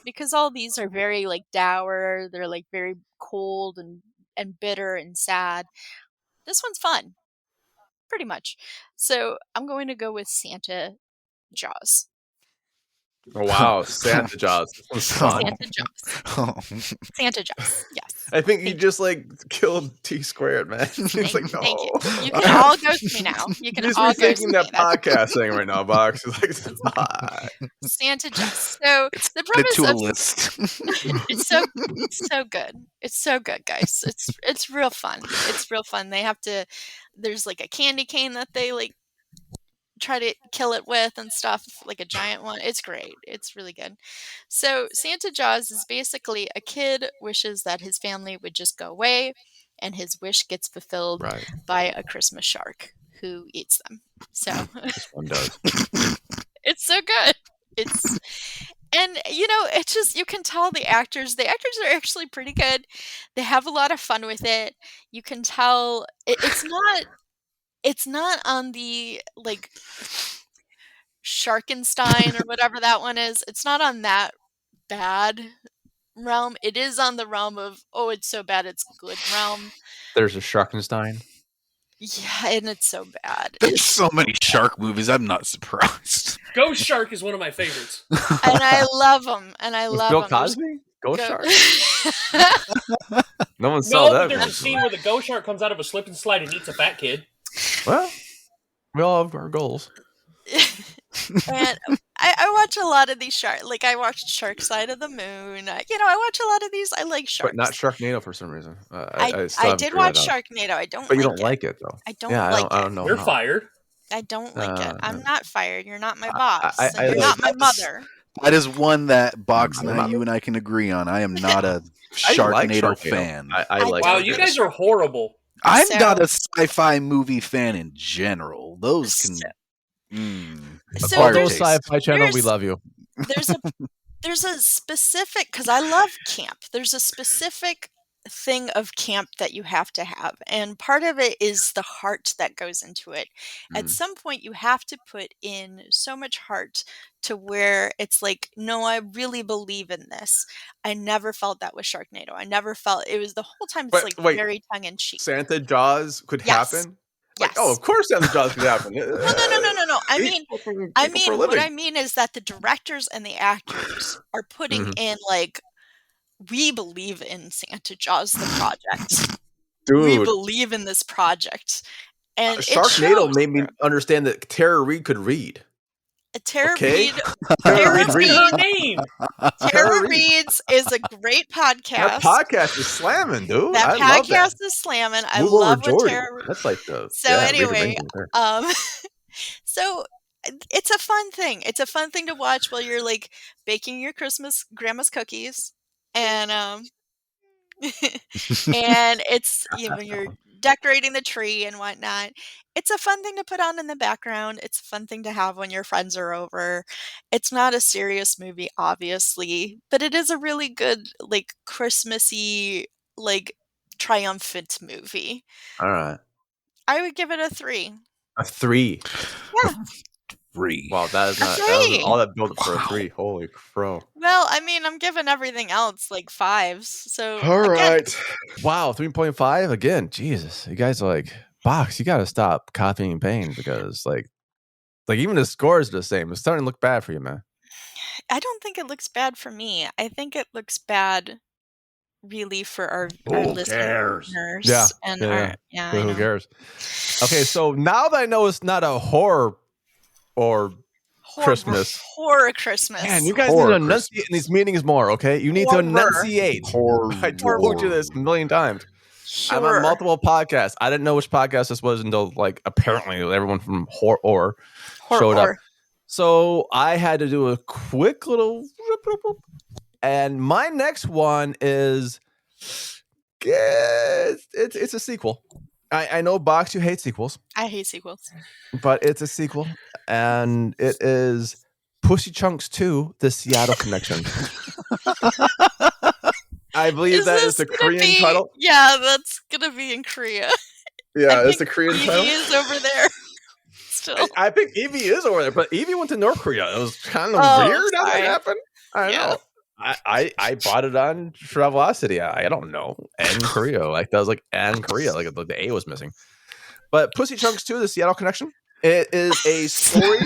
because all these are very like dour, they're like very cold and bitter and sad. This one's fun. Pretty much. So I'm going to go with Santa Jaws. Oh, wow, Santa Jaws. Santa Jaws. Santa Jaws, yes. I think you just like killed T squared, man. He's like, no. Thank you. You can all ghost me now. You can all ghost me. That podcast thing right now, Box. He's like, Santa Jaws. So the premise to a list. It's so good. It's so good, guys. It's real fun. It's real fun. There's like a candy cane that they like try to kill it with and stuff, like a giant one. It's great. It's really good. So Santa Jaws is basically a kid wishes that his family would just go away, and his wish gets fulfilled by a Christmas shark who eats them. So this one does. It's so good. And it's just, you can tell the actors are actually pretty good. They have a lot of fun with it. You can tell it's not on the like Sharkenstein or whatever that one is. It's not on that bad realm. It is on the realm of, oh, it's so bad it's good realm. There's a Sharkenstein. Yeah, and it's so bad. There's so many shark movies. I'm not surprised. Ghost Shark is one of my favorites. And I love them. And I love Bill them. Cosby? Ghost shark? No one No, saw but that. there's a recently. scene where the ghost shark comes out of a slip and slide and eats a fat kid. Well, we all have our goals. And I watch a lot of these shark. Like I watched Shark Side of the Moon. I watch a lot of these. I like sharks. But not Sharknado for some reason. I still haven't did figured watch it out. Sharknado. I don't. But you like don't it. like it though. I don't Yeah, like I don't know. You're how. fired. I don't like it. I'm Uh, not fired. You're not my boss. I and you're like- not my mother. That is one that Box I'm and not- you and I can agree on. I am not a I like Sharknado Sharknado. fan. I like Wow, it. you guys are horrible. I'm So- not a sci-fi movie fan in general. Those can. So All acquired those taste. sci-fi channel, we Here's- love you. there's a specific, because I love camp. There's a specific thing of camp that you have to have, and part of it is the heart that goes into it. At Mm. some point you have to put in so much heart to where it's like, no, I really believe in this. I never felt that with Sharknado. I never felt it was the whole time. It's But like wait, very tongue-in-cheek. Santa Jaws could Yes. happen. Yes. Like, oh, of course, Santa Jaws could happen. No. I mean, what I mean is that the directors and the actors are putting Mhm. in like, we believe in Santa Jaws the project. We dude, believe in this project, and it Sharknado shows. made me understand that Tara Reid could read. Tara Okay. Reid. Tara Tara Reid Look reads. at her name. Tara Reid. Reid's is a great That podcast. podcast is slamming, dude. That I love that. podcast is slamming. I Move over love what Jordan. Tara Reid. That's like the So Reader anyway, Ranking there. so it's a fun thing. It's a fun thing to watch while you're like baking your Christmas grandma's cookies, and and it's you're decorating the tree and whatnot. It's a fun thing to put on in the background. It's a fun thing to have when your friends are over. It's not a serious movie, obviously, but it is a really good, like, Christmassy, like, triumphant movie. All right, I would give it a 3. a 3. Yeah. 3. Wow, that is A not that was 3. all that build up for a Wow. 3. Holy crow! Well, I mean, I'm giving everything else like 5s. So All again, right. Wow, 3.5 again. Jesus, you guys are like, Box, you got to stop copying and pain because like even the scores are the same. It's starting to look bad for you, man. I don't think it looks bad for me. I think it looks bad really for our Who listeners. cares? Yeah, Yeah, and yeah, our yeah, I Who know. cares? Okay, so now that I know it's not a horror or Christmas. Horror Christmas. Man, you guys Horror need to enunciate in these meetings more, okay? You need to Horror. enunciate. Horror. I told you this a million times. I'm on multiple podcasts. I didn't know which podcast this was until like apparently everyone from horror showed up. So I had to do a quick little and my next one is it's a sequel. I know, Box, you hate sequels, I hate sequels. but it's a sequel, and it is Pussy Chunks 2, The Seattle Connection. I believe that is the Korean title. Yeah, that's gonna be in Korea. Yeah, I it's the think Korean Evie title. is over there. Still. I think Evie is over there, but Evie went to North Korea. It was kind of Oh, weird how that sorry. happened. I Yeah. know. I bought it on Travelocity. I don't know. And Korea. Like that was like and Korea. Like the A was missing. But Pussy Chunks 2, The Seattle Connection. It is a story.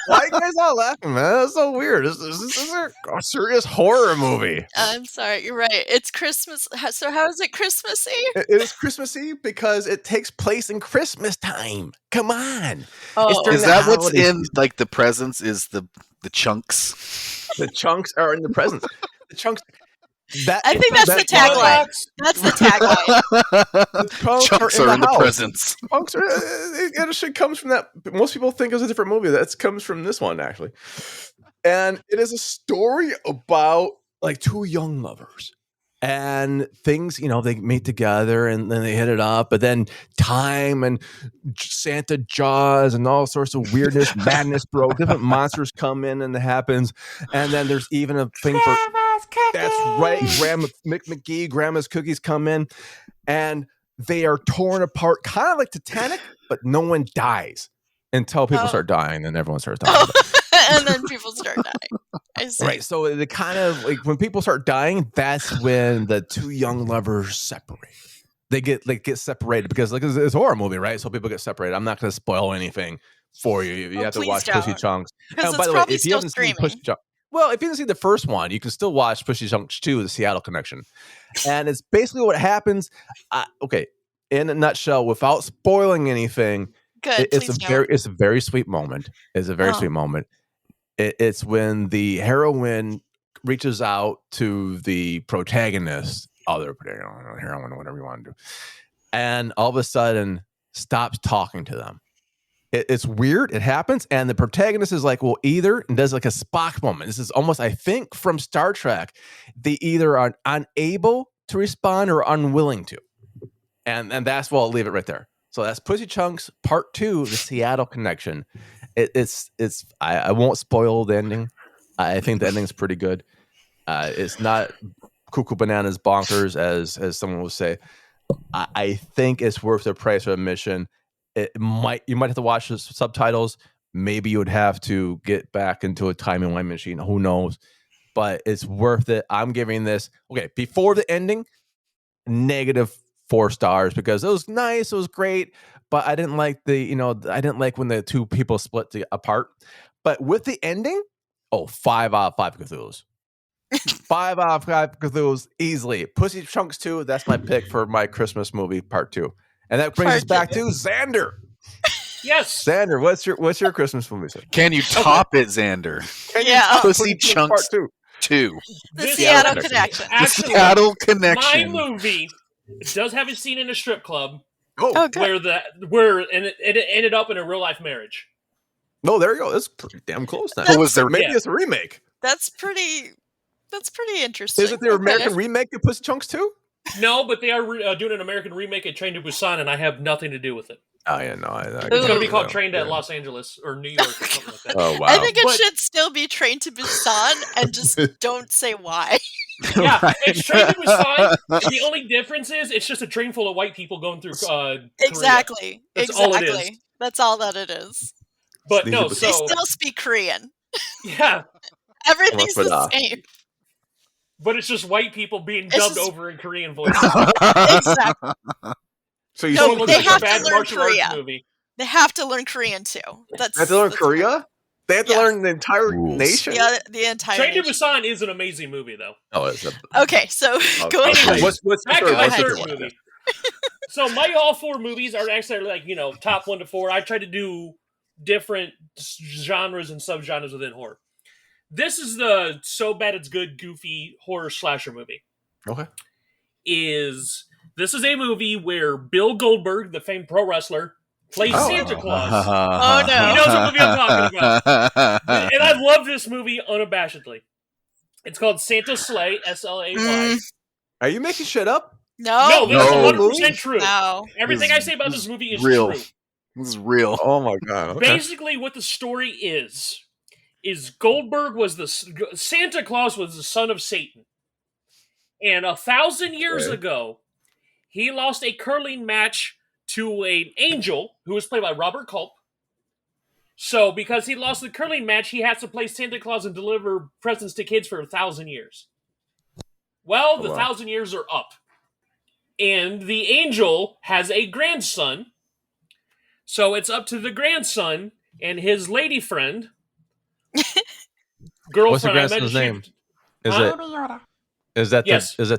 Why are you guys all laughing, man? That's so weird. This is a serious horror movie. I'm sorry, you're right. It's Christmas. So how is it Christmassy? It is Christmassy because it takes place in Christmas time. Come on. Oh, during Is the that what's holiday in like the presents? Is the chunks? The chunks are in the presents. The chunks. I think that's the tagline. That's the tagline. The chunks, Chunks are are in in the the house. presents. Chunks are, it actually comes from that. Most people think it's a different movie. That comes from this one, actually. And it is a story about like two young lovers. And things, they meet together and then they hit it up. But then time and Santa Jaws and all sorts of weirdness, madness, bro. Different monsters come in and it happens. And then there's even a thing for... That's right. Grandma McGee, Grandma's Cookies come in. And they are torn apart, kind of like Titanic, but no one dies until people start dying and everyone starts dying. And then people start dying. I see. Right. So they kind of like when people start dying, that's when the two young lovers separate. They get separated because like it's a horror movie, right? So people get separated. I'm not going to spoil anything for you. You have to watch Pussy Chunks. Because by it's the way, probably if you still haven't streaming. seen Pussy Chunks, Well, if you didn't see the first one, you can still watch Pussy Chunks 2, The Seattle Connection. And it's basically what happens. Okay, in a nutshell, without spoiling anything, Good, it's a please don't. very sweet moment. It's a very sweet moment. It's when the heroine reaches out to the protagonist, other heroine, whatever you want to do, and all of a sudden stops talking to them. It's weird. It happens, and the protagonist is like, well, either, and does like a Spock moment. This is almost, I think, from Star Trek. They either are unable to respond or unwilling to, and that's why I'll leave it right there. So that's Pussy Chunks Part 2, The Seattle Connection. I won't spoil the ending. I think the ending's pretty good. It's not cuckoo bananas bonkers as someone will say. I think it's worth the price of admission. You might have to watch the subtitles. Maybe you would have to get back into a time and wine machine. Who knows? But it's worth it. I'm giving this, okay, before the ending, -4 stars because it was nice, it was great, but I didn't like I didn't like when the two people split apart. But with the ending, 5 out of 5 Cthulhu's. 5 out of 5 Cthulhu's easily. Pussy Chunks 2, that's my pick for my Christmas movie Part 2. And that brings us back to Xander. Yes. Xander, what's your Christmas movie? Sir? Can you top it, Xander? Pussy Chunks Part 2. The Seattle Connection. Actually, the Seattle Connection. My movie does have a scene in a strip club good. where it ended up in a real life marriage. No, there you go. That's pretty damn close now. Was there maybe it's a remake? That's pretty interesting. Is it the American remake of Pussy Chunks 2? No, but they are doing an American remake of Train to Busan, and I have nothing to do with it. Oh yeah, no. It's going to be called Train to Los Angeles or New York or something like that. Oh wow! I think it should still be Train to Busan, and just don't say why. Yeah, it's Train to Busan. The only difference is it's just a train full of white people going through. Exactly. That's all it is. That's all that it is. But They no, still speak Korean. Yeah, everything's the same. But it's just white people being dubbed over in Korean voices. Exactly. So they have to learn Korea. They have to learn Korean too. They have to learn Korea? They have to learn the entire nation? Yeah, the entire Train to Busan is an amazing movie, though. Oh, it's okay, so going what's back to my third movie. So my all 4 movies are actually like, top 1 to 4. I try to do different genres and subgenres within horror. This is the so bad it's good, goofy horror slasher movie. Okay. This is a movie where Bill Goldberg, the famed pro wrestler, plays Santa Claus. Oh no! He knows what movie I'm talking about. And I love this movie unabashedly. It's called Santa Slay, SLAY. Are you making shit up? No, this is 100% true. No. Everything I say about this movie is real. true. This is real. Oh my god! Okay. Basically, what the story is Goldberg Santa Claus was the son of Satan, and 1,000 years ago, he lost a curling match to an angel who was played by Robert Culp. So, because he lost the curling match, he has to play Santa Claus and deliver presents to kids for 1,000 years. Well, the 1,000 years are up. And the angel has a grandson. So it's up to the grandson and his lady friend. Girlfriend. What's the grandson's name? Is that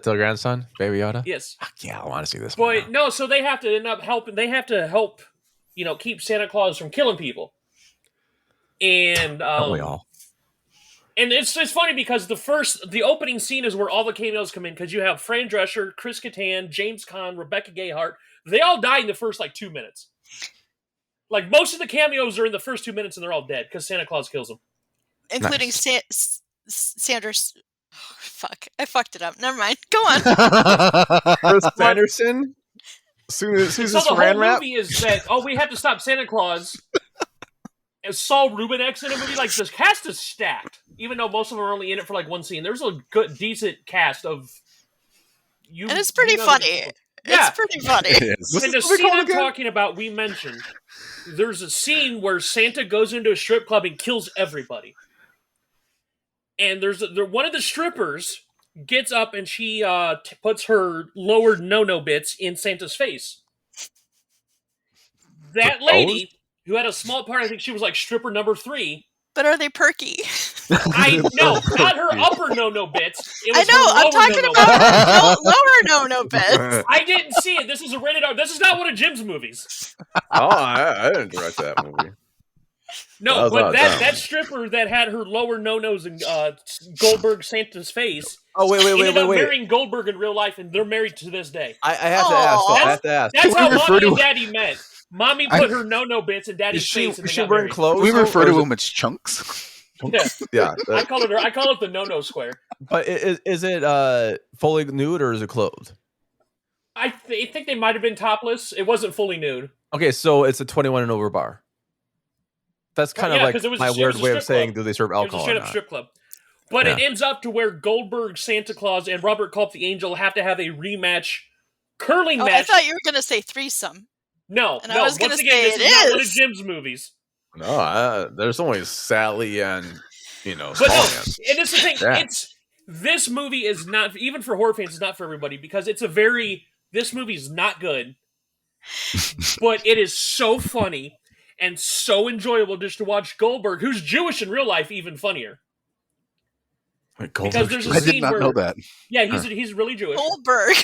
the grandson, Baby Yoda? Yes. Yeah, I want to see this. But no, so they have to end up helping. They have to help, keep Santa Claus from killing people. And don't we all? And it's funny because the opening scene is where all the cameos come in, because you have Fran Drescher, Chris Kattan, James Caan, Rebecca Gayheart. They all die in the first 2 minutes. Like, most of the cameos are in the first 2 minutes and they're all dead because Santa Claus kills them. Including Sanders. Oh, fuck. I fucked it up. Never mind. Go on. Chris Sanderson? Susan Saran whole movie is that, we have to stop Santa Claus. And Saul Rubinek in a movie. Like, this cast is stacked. Even though most of them are only in it for 1 scene. There's a good, decent cast of... And it's pretty funny. Yeah. It's pretty funny. And the scene I'm talking about, we mentioned, there's a scene where Santa goes into a strip club and kills everybody. And one of the strippers gets up and she puts her lower no-no bits in Santa's face. That lady, who had a small part, I think she was stripper number 3, But are they perky? No, not her upper no bits. It was I know. her I'm lower talking no-no about bits. her lower no bits. I didn't see it. This is a rated R. This is not one of Jim's movies. Oh, I didn't direct that movie. No, That was but not that stripper that had her lower no-nos in Goldberg Santa's face. Oh, wait. Ended up marrying Goldberg in real life, and they're married to this day. I have to ask, though. I have to ask. That's how we refer Mommy to- and Daddy met. Mommy put her no-no bits in Daddy's face, and Is they she got wearing married. clothes? We refer to or them as chunks. Yeah, Yeah. I call it the no-no square. But is it fully nude or is it clothed? I think they might have been topless. It wasn't fully nude. Okay, so it's a 21 and over bar. That's kind of yeah, like 'cause it was my a- it weird was a way of strip saying, club. do they serve It was a alcohol or straight-up not? strip club. But it ends up to where Goldberg, Santa Claus, and Robert Culp the Angel have to have a rematch curling Oh, match. I thought you were going to say threesome. No, And I was once gonna again, say this it is not one of is. Jim's movies. No, there's only Sally and, But no, Smallhands. and this is the thing. Yeah. This movie is not, even for horror fans, it's not for everybody because this movie's not good, but it is so funny and so enjoyable just to watch Goldberg, who's Jewish in real life, even funnier. Wait, Because there's a I scene did not where, know that. yeah, he's really Jewish. Goldberg.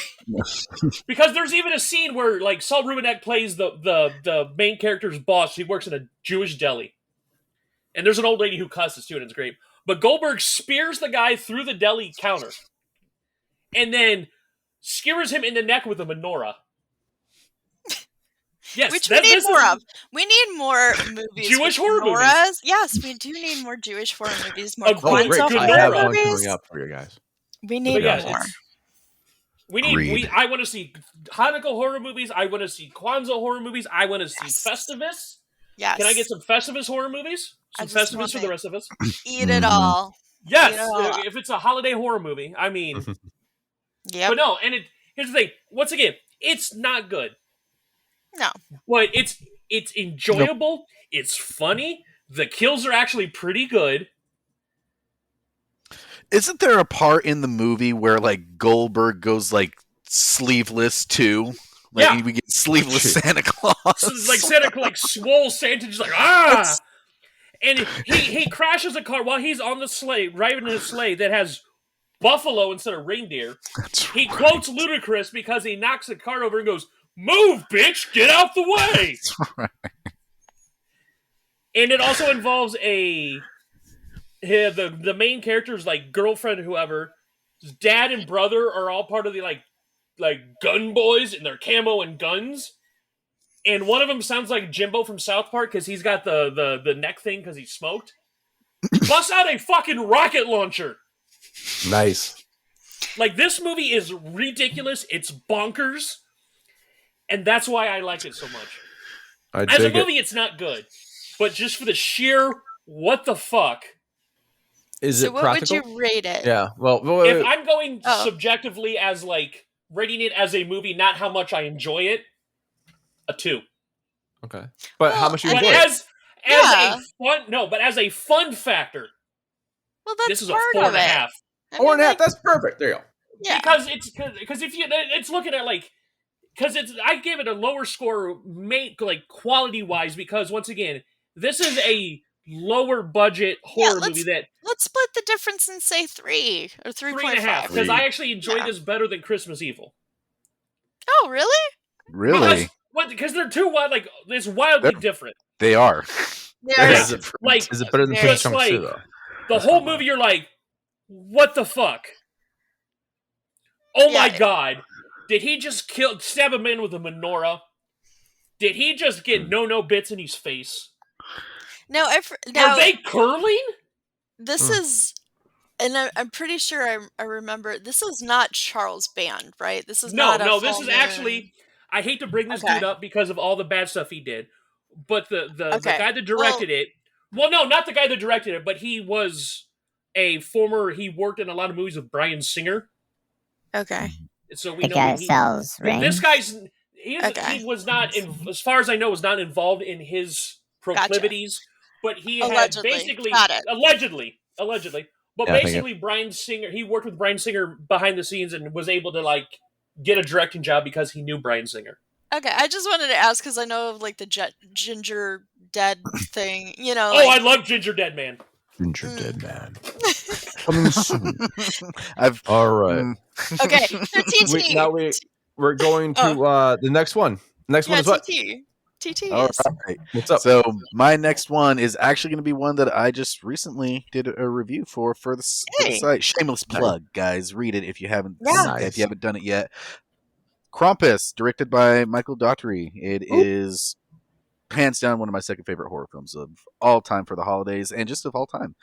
Because there's even a scene where like Saul Rubinek plays the main character's boss. He works in a Jewish deli, and there's an old lady who cusses too, and it's great. But Goldberg spears the guy through the deli counter, and then skewers him in the neck with a menorah. Yes, Which we need more of. We need more movies. Jewish with horror movies. menorahs. Yes, we do need more Jewish horror movies. More Oh, great. Kwanzaa Good I have horror one movies. coming up for you guys. We But need yeah, more. I want to see Hanukkah horror movies. I want to see Kwanzaa horror movies. I want to see Yes. Festivus. Yes. Can I get some Festivus horror movies? I Some just Festivus want for the it. rest of us. Eat it all. Yes, Yeah. if it's a holiday horror movie. I mean, Yep. but no. And here's the thing. Once again, it's not good. No. But it's enjoyable. It's funny. The kills are actually pretty good. Isn't there a part in the movie where like Goldberg goes like sleeveless too? Like Yeah. we get sleeveless Santa Claus. So it's like Santa, like swole Santa, just like and he crashes a car while he's on the sleigh, riding in a sleigh that has buffalo instead of reindeer. That's He right. quotes Ludacris because he knocks the car over and goes, "Move, bitch! Get out the way!" That's right. And it also involves the main character's like girlfriend, whoever, his dad and brother are all part of the like gun boys and their camo and guns. And one of them sounds like Jimbo from South Park because he's got the neck thing because he smoked. Bust out a fucking rocket launcher. Nice. Like, this movie is ridiculous. It's bonkers. And that's why I like it so much. I As a dig it. movie, it's not good. But just for the sheer what the fuck. Is So it what practical? would you rate it? Yeah. Well, If I'm going Oh. subjectively as like rating it as a movie, not how much I enjoy it, a 2. okay. But how Well, much you But enjoy it? as Yeah. as a fun factor, Well, that's this is a part 4.5. of it. I Four and a mean, half. That's perfect. There you go. yeah. Because if it's looking at like, because I gave it a lower score, like quality wise, because once again, this is a lower budget horror movie that Let's split the difference and say 3 or 3.5, 3.5. because I actually enjoyed Yeah. this better than Christmas Evil. Oh, really? Really? Because they're two like it's wildly different. They are. There Yeah. is. Is it, Like is it better than Very- Fish Chunks Just 2, like- though? the That's whole not movie, you're like, what the fuck? Oh my Yeah. god! Did he just stab a man with a menorah? Did he just get no bits in his face? No, Are they curling? this is, and I'm pretty sure I remember, this is not Charles Band, right? This is No, not a this full is moon. actually. I hate to bring this Okay. dude up because of all the bad stuff he did, but the Okay. guy that directed it. Well, no, not the guy that directed it, but he was he worked in a lot of movies with Bryan Singer, Okay. so we The know guy he, sells rings. this guy's. Okay. He was not, as far as I know, was not involved in his proclivities, but he Allegedly. had basically, Got it. allegedly, but Yeah, I think basically Bryan Singer, he worked with Bryan Singer behind the scenes and was able to like get a directing job because he knew Bryan Singer. Okay, I just wanted to ask because I know of like the ginger dead thing, you know. Oh, I love Ginger Dead Man. Ginger Dead Man. Coming soon. I've All right. Okay, so TT. We're going to the next one. Next one is what? TT all is. right. What's up? So my next one is actually going to be one that I just recently did a review for the site. Shameless plug, guys. Read it if you haven't if you haven't done it yet. Krampus, directed by Michael Daugherty. It is hands down one of my second favorite horror films of all time for the holidays and just of all time.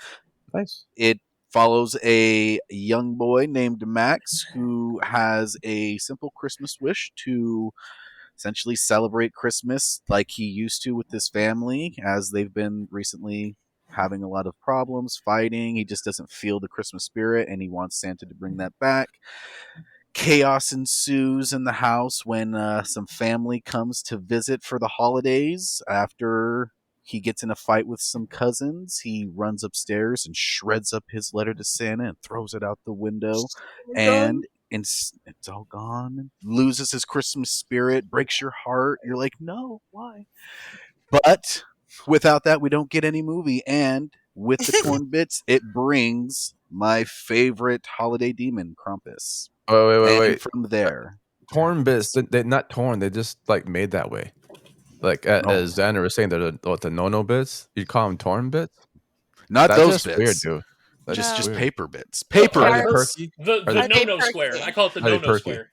Nice. It follows a young boy named Max who has a simple Christmas wish to essentially celebrate Christmas like he used to with his family, as they've been recently having a lot of problems, fighting. He just doesn't feel the Christmas spirit, and he wants Santa to bring that back. Chaos ensues in the house when some family comes to visit for the holidays. After he gets in a fight with some cousins, he runs upstairs and shreds up his letter to Santa and throws it out the window. And it's all gone. Loses his Christmas spirit, breaks your heart. You're like, no, why? But without that, we don't get any movie. And with the torn bits, it brings my favorite holiday demon, Krampus. Wait. From there, Torn bits, they're not torn. They just like made that way. Like as Xander was saying, they're the no bits. You call them torn bits? Not That's those just bits. Weird, dude. That's just weird. paper bits. Paper Are they bits. perky? The no-no square. I call it the Are they no-no perky? square.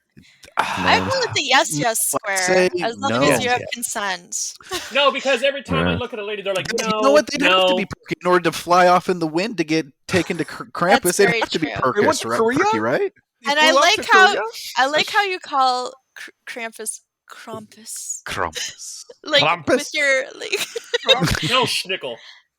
I call it the yes square, say as long no. as you have consent. No, because every time I look at a lady, they're like, no, you know what? They'd have to be perky in order to fly off in the wind to get taken to Krampus. That's They'd very have to be true. They went to perky, Korea? right? And I like how you call Krampus Krampus. Krampus. Like Krampus? with your no schnickel.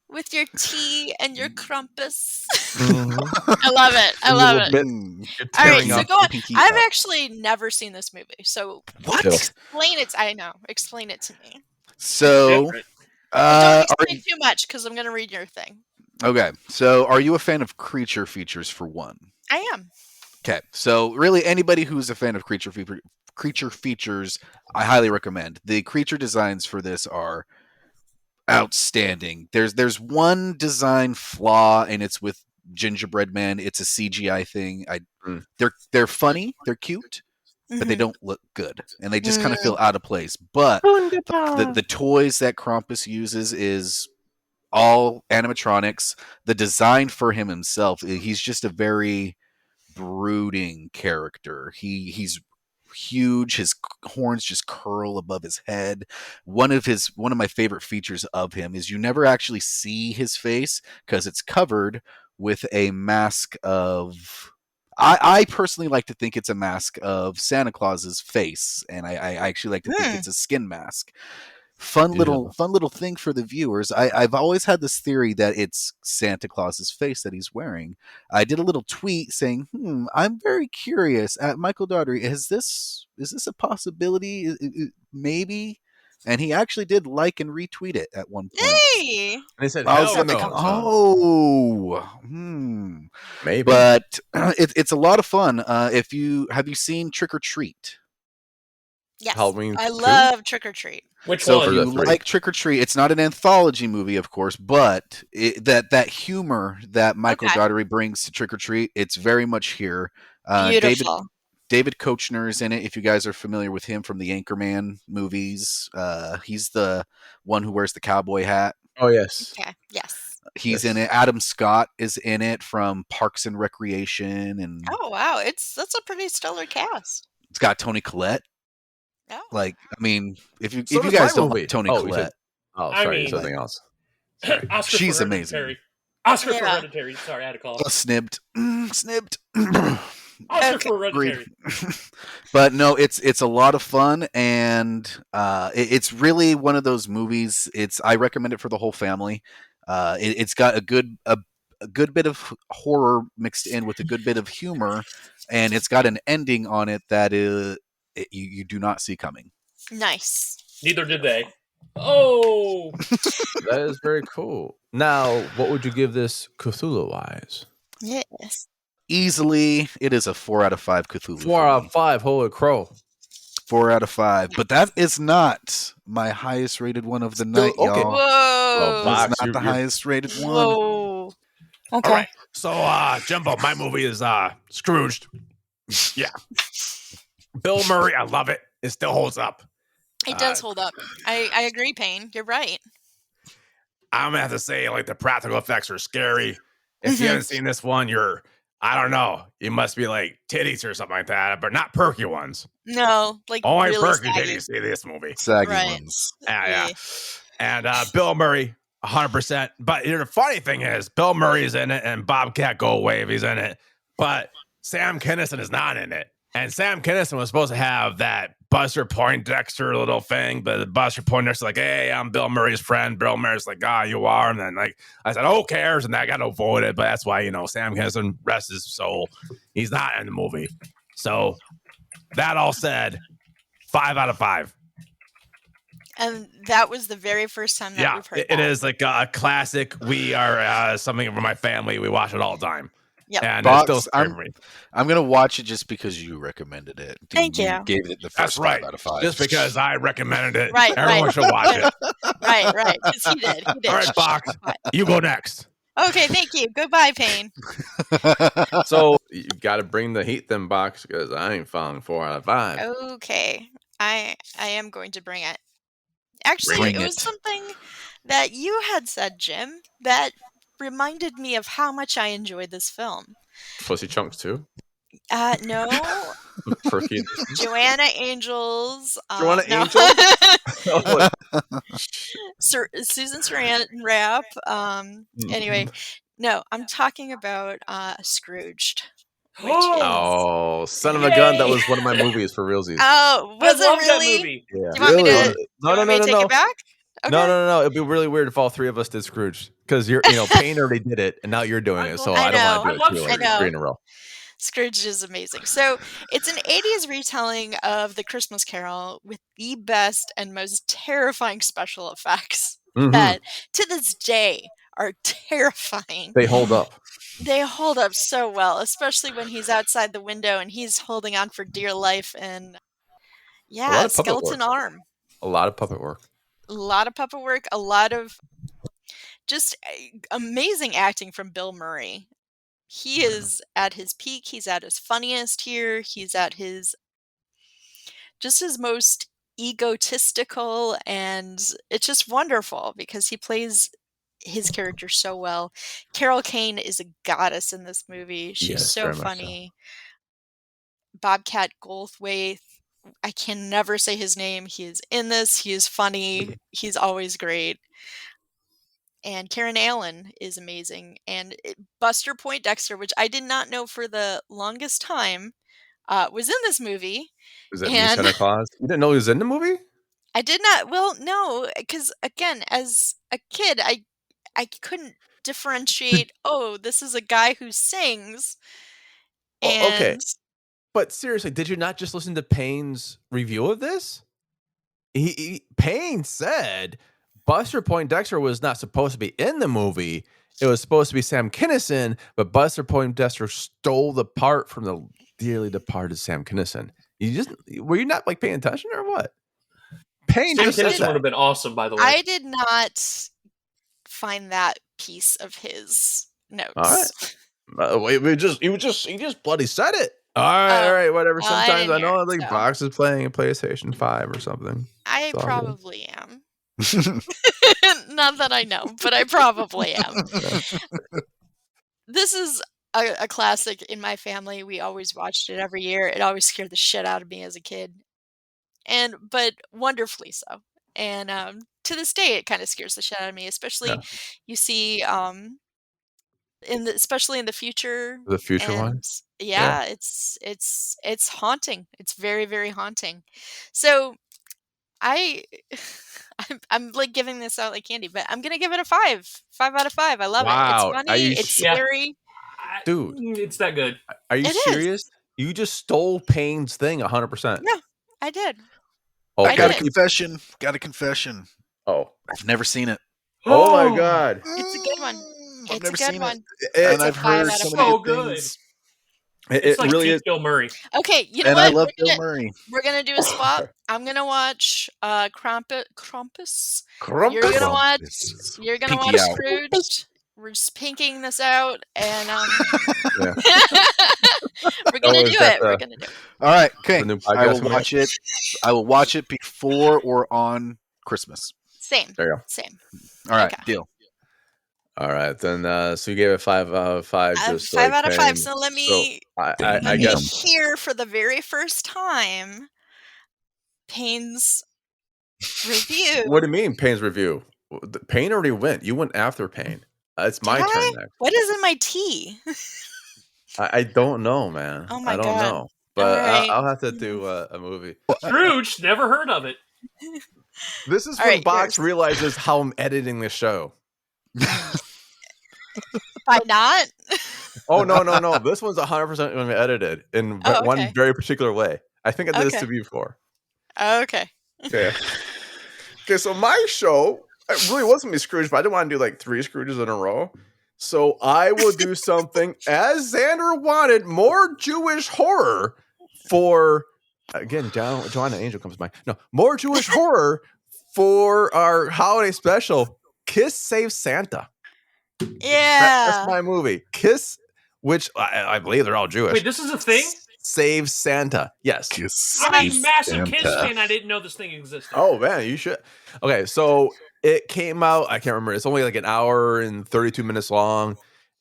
with your tea and your Krampus. Mhm. I love it. I love it. Bit. Mm. All right, Tearing so off go on. the pinky I've up. actually never seen this movie, so What? explain it. I know. Explain it to me. So, Different. Don't explain too much because I'm going to read your thing. okay. So, are you a fan of creature features for one? I am. Okay, so really anybody who's a fan of creature features, I highly recommend. The creature designs for this are outstanding. There's one design flaw, and it's with Gingerbread Man. It's a CGI thing. They're funny, they're cute, but they don't look good, and they just kind of feel out of place. But the toys that Krampus uses is all animatronics. The design for him himself, he's just a very brooding character. He's huge. His horns just curl above his head. One of my favorite features of him is you never actually see his face because it's covered with a mask of I personally like to think it's a mask of Santa Claus's face, and I actually like to think it's a skin mask. Fun little thing for the viewers. I've always had this theory that it's Santa Claus's face that he's wearing. I did a little tweet saying, I'm very curious. Michael Daugherty, is this a possibility? Maybe. And he actually did like and retweet it at one point. Hey! They said, I was hell like, no. Maybe. But it's a lot of fun. Have you seen Trick or Treat? Yes. Halloween I 2? love Trick or Treat. Which So one? if you like Trick or Treat, it's not an anthology movie, of course, but that humor that Michael Daugherty brings to Trick or Treat, it's very much here. Beautiful. David Koechner is in it. If you guys are familiar with him from the Anchorman movies, he's the one who wears the cowboy hat. Oh, yes. Okay. Yes. He's in it. Adam Scott is in it from Parks and Recreation, and Oh wow, that's a pretty stellar cast. it's got Toni Collette. Oh. Like, I mean, if you So does guys my don't movie. like Toni Oh, you Collette, said- Oh, I sorry, mean, something else. Oscar she's for amazing. Hereditary. Oscar for Yeah. Hereditary. Sorry, I had to call. Snibbed. Oscar Okay. for Hereditary. But no, it's a lot of fun, and it's really one of those movies. I recommend it for the whole family. It's got a good bit of horror mixed in with a good bit of humor, and it's got an ending on it that you do not see coming. Nice. Neither did they. Oh, That is very cool. Now, what would you give this Cthulhu-wise? Yes. Easily, it is a 4 out of 5 Cthulhu. 4 out of 5. Holy crow. 4 out of 5. But that is not my highest rated one of the night, okay. y'all. Whoa. Box, It's not the you're- highest rated one. Whoa. Okay. All right. So, Jumbo, my movie is Scrooged. Yeah. Bill Murray, I love it. It still holds up. It does hold up. I agree, Payne. You're right. I'm gonna have to say, like, the practical effects are scary. If you haven't seen this one, I don't know. You must be like titties or something like that, but not perky ones. No, like Only really perky saggy. titties see this movie. Saggy Right. ones. Yeah. And Bill Murray, 100%. But the funny thing is, Bill Murray's in it, and Bobcat Goldthwait, he's in it. But Sam Kinison is not in it. And Sam Kinison was supposed to have that Buster Poindexter little thing, but Buster Poindexter's like, hey, I'm Bill Murray's friend. Bill Murray's like, you are. And then I said, who cares? And I got voted, but that's why, Sam Kinison, rest his soul. He's not in the movie. So that all said, 5 out of 5. And that was the very first time that we've heard it that. is like a classic. We are something from my family. We watch it all the time. Yep. And Box, it's still scary for me. I'm going to watch it just because you recommended it. Thank you. Gave it the first That's right. 5 out of 5. Just because I recommended it, Right, everyone right. should watch it. Right. Because he did. All right, Box, you go next. Okay, thank you. Goodbye, Payne. So you got to bring the heat, then, Box, because I ain't falling 4 out of 5. Okay. I am going to bring it. Actually, Bring it was it. something that you had said, Jim, that reminded me of how much I enjoyed this film. Pussy Chunks, too. No. Perky. Joanna Angels. Joanna no. Angel? Oh, Susan Sarandon rap. Anyway, no, I'm talking about Scrooged. Which is... Oh, son of a gun. That was one of my movies for realsies. Oh, was I love it that really? movie. Yeah. Do you want me to? No. Take it back? Okay. No. It'd be really weird if all three of us did Scrooge because Payne already did it and now you're doing it. So I don't want to do it three in a row. Scrooge is amazing. So it's an 80s retelling of The Christmas Carol with the best and most terrifying special effects that to this day are terrifying. They hold up. They hold up so well, especially when he's outside the window and he's holding on for dear life and skeleton arm. A lot of puppet work. A lot of puppet work, a lot of just amazing acting from Bill Murray. He is at his peak. He's at his funniest here. He's at his most egotistical, and it's just wonderful because he plays his character so well. Carol Kane is a goddess in this movie. She's so funny. Bobcat Goldthwait, I can never say his name. He is in this. He is funny. He's always great. And Karen Allen is amazing. And Buster Poindexter, which I did not know for the longest time, was in this movie. Is that Santa Claus? You didn't know he was in the movie? I did not. Well, no, because again, as a kid, I couldn't differentiate. This is a guy who sings. And okay. But seriously, did you not just listen to Payne's review of this? Payne said Buster Poindexter was not supposed to be in the movie. It was supposed to be Sam Kinison, but Buster Poindexter stole the part from the dearly departed Sam Kinison. Were you not paying attention or what? Payne Sam just said Kinison that. would have been awesome, by the way. I did not find that piece of his notes. All right. He just bloody said it. All right, whatever. Sometimes I know Box is playing a PlayStation 5 or something. I probably am. Not that I know, but I probably am. This is a classic in my family. We always watched it every year. It always scared the shit out of me as a kid, but wonderfully so. And to this day, it kind of scares the shit out of me. Especially, you see, especially in the future. The future one. Yeah, it's haunting. It's very, very haunting. So I'm like giving this out like candy, but I'm gonna give it a 5 out of 5. I love it. It's funny. It's scary. Dude, it's that good. Are you serious? You just stole Payne's thing 100%. Yeah, I did. Oh, I got a confession. Oh, I've never seen it. Oh my god, it's a good one. I've never seen one. it, and I've heard so many good. things. It's like really peak is. Bill Murray. Okay, you know And what? I love Bill Murray. We're gonna do a swap. I'm gonna watch Krampus. Krampus. You're gonna watch. Krampus. You're gonna Pinky watch out. Scrooge. We're just pinking this out, and Yeah. we're gonna Oh, do is that it. We're the- gonna do it. All right, The okay. new I podcast will coming watch it. I will watch it before or on Christmas. Same. There you go. Same. All right, Okay. deal. All right, then. So you gave it 5 out of 5. Just 5 like out of 5. Payne. So let me I let me guess. hear for the very first time Payne's review. What do you mean, Payne's review? Payne already went. You went after Payne. It's my Did I? turn next. What is in my tea? I don't know, man. Oh my I don't God. know. But Alright. I'll have to do a movie. Scrooge, never heard of it. This is All when right, Box yours. realizes how I'm editing the show. By not? Oh, no. This one's 100% going to be edited in Oh, one okay. very particular way. I think I did this Okay. to you before. Okay. Okay. Okay, so my show, it really was going to be Scrooge, but I didn't want to do like 3 Scrooges in a row. So I will do something, as Xander wanted, more Jewish horror for, again, Joanna Angel comes to mind. No, more Jewish horror for our holiday special, Kiss Save Santa. Yeah. That's my movie. Kiss, which I believe they're all Jewish. Wait, this is a thing? Save Santa. Yes. I'm a massive Kiss fan. I didn't know this thing existed. Oh, man, you should. Okay, so it came out, I can't remember. It's only like an hour and 32 minutes long.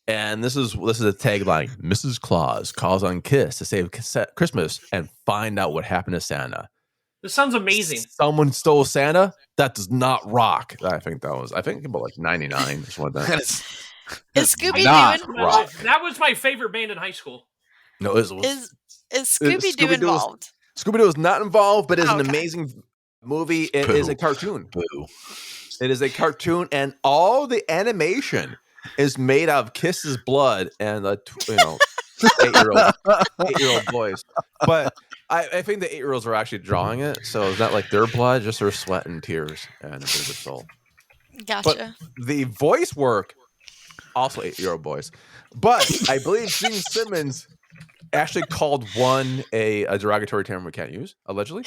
And this is a tagline. Mrs. Claus calls on Kiss to save Christmas and find out what happened to Santa. This sounds amazing. Someone stole Santa? That does not rock. I think about like 99 or something like that. Is Scooby not Doo rock. That was my favorite band in high school. No, is Scooby Doo Scooby-Doo involved? Scooby-Doo is not involved, but it is an Okay. amazing movie. It is a cartoon. Boo. It is a cartoon, and all the animation is made out of Kiss's blood and 8-year-old boys. But I think the 8-year-olds are actually drawing it, so it's not like their blood, just their sweat and tears and a bit of the soul. Gotcha. But the voice work, also 8-year-old boys. But I believe Gene Simmons actually called one a derogatory term we can't use, allegedly.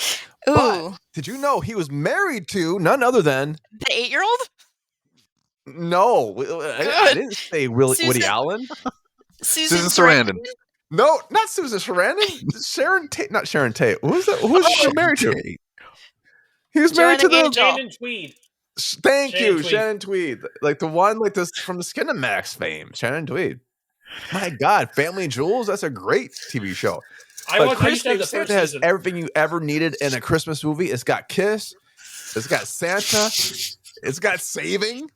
Ooh. But did you know he was married to none other than The 8-year-old? no, I didn't say Woody Susan- Allen. Susan Sarandon. No, not Susan Sarandon. Sharon Tate, not Sharon Tate. Who was that? Who was she married to? He was married to Joanna the. Gaines. Shannon Tweed. Thank Shannon you, Tweed. Shannon Tweed, like the one like this from the Skinamax fame. Shannon Tweed. My God, Family Jewels. That's a great TV show. I But used to have the Christmas first Santa has season. everything you ever needed in a Christmas movie. It's got Kiss. It's got Santa. It's got Saving.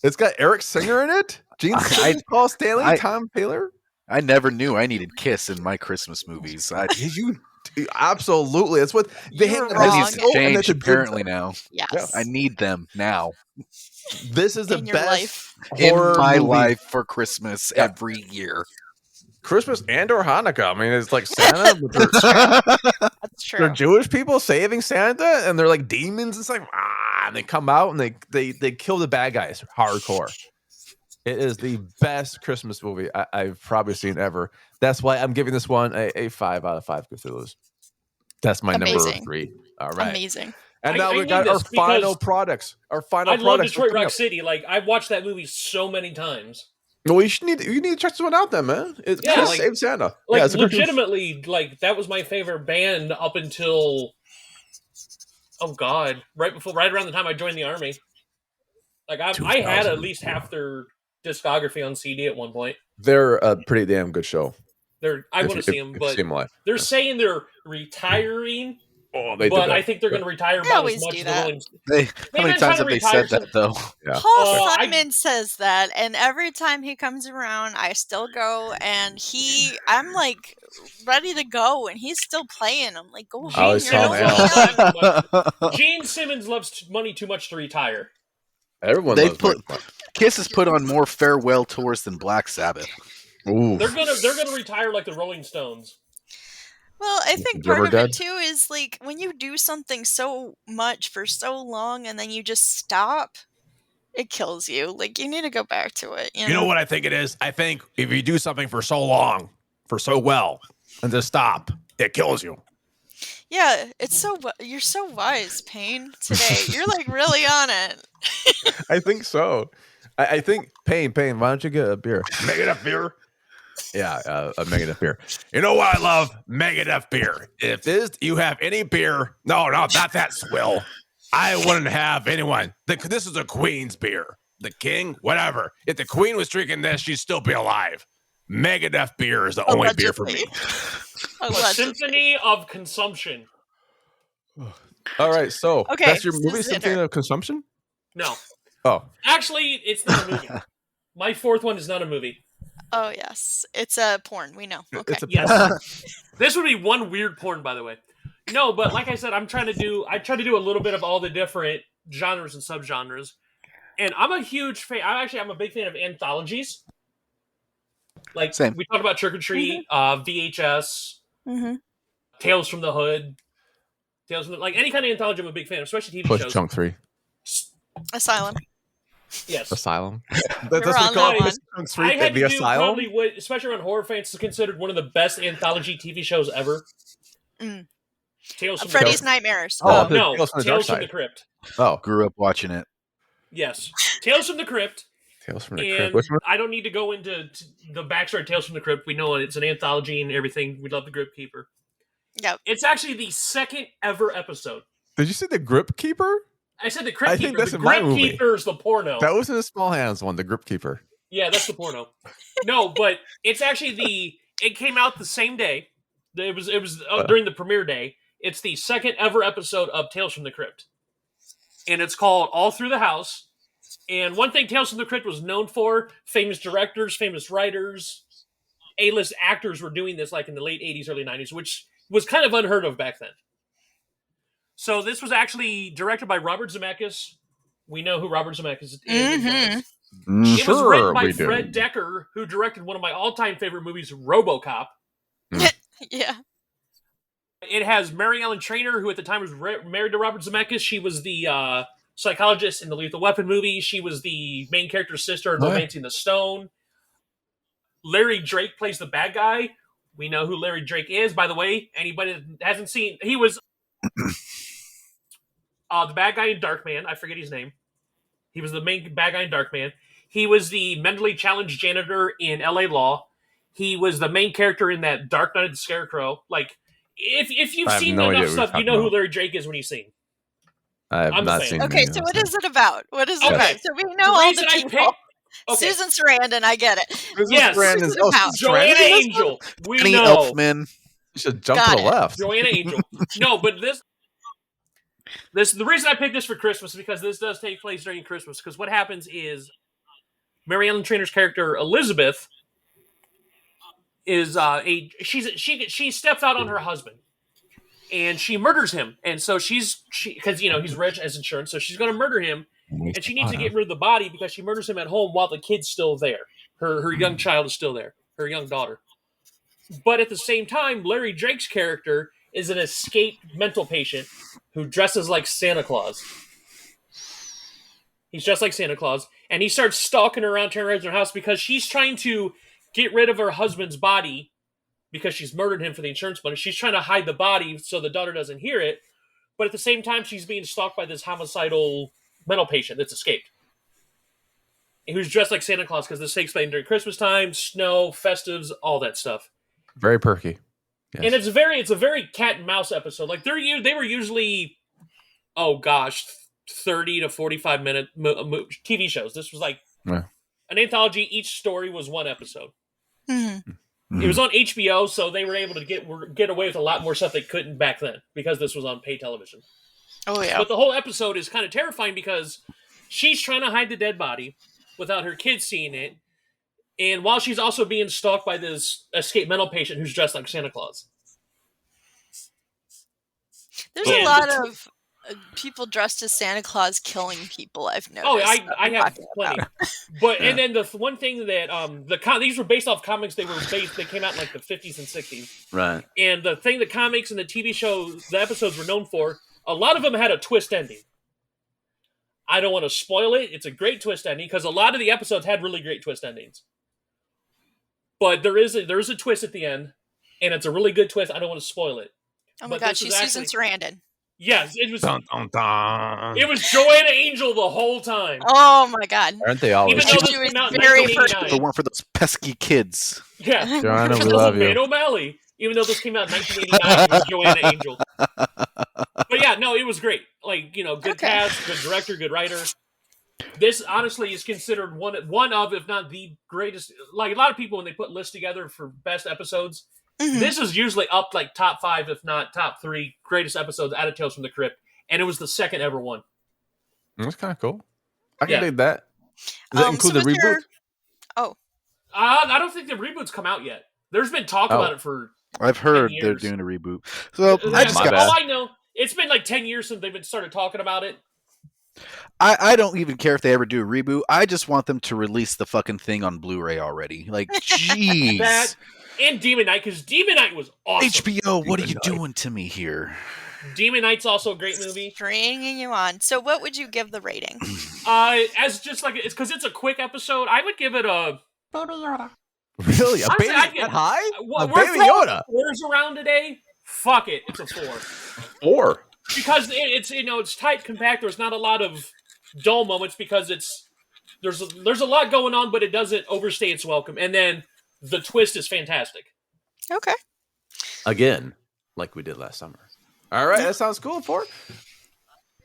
It's got Eric Singer in it. Gene Simmons, Paul Stanley, Tom Taylor. I never knew I needed Kiss in my Christmas movies. You absolutely. That's what they You're hit. wrong. That needs to And change that's a good apparently thing. now. Yes. Yeah. I need them now This is the In your best life. in horror my movie. life for Christmas Yeah. every year. Christmas and or Hanukkah. I mean, it's like Santa, but That's they're true. Jewish people saving Santa, and they're like demons. It's like and they come out and they kill the bad guys hardcore. It is the best Christmas movie I've probably seen ever. That's why I'm giving this one a 5 out of 5 Cthulhu's. That's my Amazing. number 3. All right. Amazing. And I now we need got our this final because products. Our final I love products. Detroit coming Rock up. City. Like I've watched that movie so many times. Well, you need to check this one out then, man. It's Yeah, Kiss like- Save Santa. Like Yeah, it's a good- legitimately, like that was my favorite band up until right around the time I joined the army. Like I had 2000. at least half their discography on CD at one point. They're a pretty damn good show. I want to see them, but see them live. they're saying they're retiring. Oh, they But did I that. think they're going to retire They about always as much do as that. the Rolling. How They've many been times trying have to they said retire that though? Yeah. Paul I- Simon says that, and every time he comes around, I still go, and I'm like ready to go, and he's still playing. I'm like, go I home, always you're tell only him, young. Gene Simmons loves money too much to retire. Everyone They loves put Mike. Kiss has put on more farewell tours than Black Sabbath. Ooh. They're gonna retire like the Rolling Stones. Well, I think River part of Dead? it too is like when you do something so much for so long and then you just stop, it kills you. Like you need to go back to it. You know what I think it is? I think if you do something for so long for so well and to stop, it kills you. Yeah, you're so wise, Payne, today. You're like really on it. I think so. I think Payne, why don't you get a beer? Megadeth beer? Yeah, a Megadeth beer. You know what I love? Megadeth beer. If you have any beer, no, not that swill. I wouldn't have anyone. This is a queen's beer. The king, whatever. If the queen was drinking this, she'd still be alive. Megadeth beer is the only beer for me. A symphony of consumption. All right, so okay, that's your movie, Symphony of Consumption? No. Oh. Actually, it's not a movie. My fourth one is not a movie. Oh, yes. It's a porn. We know. Okay. Yes. This would be one weird porn, by the way. No, but like I said, I try to do a little bit of all the different genres and subgenres. And I'm a huge fan. I'm a big fan of anthologies. Like, Same. we talked about Trick or Treat, VHS, Tales from the Hood, like any kind of anthology I'm a big fan of, especially TV shows. Chunk 3. Asylum. Yes. Asylum. That's what called Chunk 3. I had to do probably what, especially around horror fans, is considered one of the best anthology TV shows ever. Tales from Freddy's Nightmares. Oh, no. Tales from the Crypt. Oh. Grew up watching it. Yes. Tales from the Crypt. Tales from the Crypt. I don't need to go into the backstory of Tales from the Crypt. We know it's an anthology and everything. We love the Crypt Keeper. Yep. It's actually the second ever episode. Did you say the Grip Keeper? I said the Crypt Keeper. I think that's the in my Grip movie. Keeper is the porno. That was in the Small Hands one, the Grip Keeper. Yeah, that's the porno. No, but it's actually it came out the same day. It was during the premiere day. It's the second ever episode of Tales from the Crypt. And it's called All Through the House. And one thing Tales from the Crypt was known for, famous directors, famous writers, A-list actors were doing this like in the late 80s, early 90s, which was kind of unheard of back then. So this was actually directed by Robert Zemeckis. We know who Robert Zemeckis is. It was written by Fred Decker, who directed one of my all-time favorite movies, RoboCop. Yeah. It has Mary Ellen Trainor, who at the time was married to Robert Zemeckis. She was the psychologist in the Lethal Weapon movie. She was the main character's sister in Romancing the Stone. Larry Drake plays the bad guy. We know who Larry Drake is, by the way. Anybody that hasn't seen... He was the bad guy in Darkman. I forget his name. He was the main bad guy in Darkman. He was the mentally challenged janitor in L.A. Law. He was the main character in that Dark Knight of the Scarecrow. Like, if you've seen enough stuff, you know who Larry Drake is when you see him. I have not seen. Okay, so what is it about? What is it about? So we know all the people. Susan Sarandon, I get it. Yes, Joanna Angel. We know. Elfman. You should jump to the left. Joanna Angel. No, but the reason I picked this for Christmas is because this does take place during Christmas. Because what happens is Mary Ellen Trainor's character Elizabeth is she steps out on her husband. And she murders him. And so because, he's rich as insurance, so she's going to murder him. And she needs to get rid of the body because she murders him at home while the kid's still there. Her young child is still there. Her young daughter. But at the same time, Larry Drake's character is an escaped mental patient who dresses like Santa Claus. He's dressed like Santa Claus. And he starts stalking her around, terrorizing her house because she's trying to get rid of her husband's body because she's murdered him for the insurance money. She's trying to hide the body so the daughter doesn't hear it. But at the same time, she's being stalked by this homicidal mental patient that's escaped. Who's dressed like Santa Claus because this takes place during Christmas time, snow, festives, all that stuff. Very perky. Yes. And it's a very cat and mouse episode. Like they were usually, 30 to 45 minute TV shows. This was like an anthology. Each story was one episode. Mm-hmm. It was on HBO, so they were able to get away with a lot more stuff they couldn't back then because this was on pay television. Oh, yeah. But the whole episode is kind of terrifying because she's trying to hide the dead body without her kids seeing it. And while she's also being stalked by this escaped mental patient who's dressed like Santa Claus. There's a lot of people dressed as Santa Claus killing people, I've noticed. Oh, I have plenty. But and then the one thing that these were based off comics. They came out in like the 50s and 60s. Right. And the thing that comics and the TV shows, the episodes were known for, a lot of them had a twist ending. I don't want to spoil it. It's a great twist ending because a lot of the episodes had really great twist endings. But there is a twist at the end, and it's a really good twist. I don't want to spoil it. Oh my But god, this she's is Susan Sarandon. Yes, it was. Dun, dun, dun. It was Joanna Angel the whole time. Oh my god. Aren't they always? Even though this She was came out in very 1989. If it weren't for those pesky kids. Yeah, Joanna, we because love of Man you. O'Malley. Even though this came out in 1989, it was Joanna Angel. But yeah, no, it was great. Like, good cast, good director, good writer. This honestly is considered one of, if not the greatest. Like a lot of people, when they put lists together for best episodes, this is usually up like top 5, if not top 3 greatest episodes out of Tales from the Crypt, and it was the second ever one. That's kind of cool. I can dig that. Does that include so the reboot? I don't think the reboot's come out yet. There's been talk about it for. I've heard they're doing a reboot. So all I know, it's been like 10 years since they've started talking about it. I don't even care if they ever do a reboot. I just want them to release the fucking thing on Blu-ray already. Like, jeez. That and Demon Knight, because Demon Knight was awesome. HBO, what are you doing to me here? Demon Knight's also a great movie. Stringing you on. So what would you give the rating? As just like, it's because it's a quick episode, I would give it a... Baby Yoda. Really? A baby that high? We're Baby throwing Yoda? 4s around today. Fuck it, it's a 4. 4? Because it's tight, compact. There's not a lot of dull moments because there's a lot going on, but it doesn't overstay its welcome. And then the twist is fantastic. Okay. Again, like we did last summer. All right, that sounds cool. 4.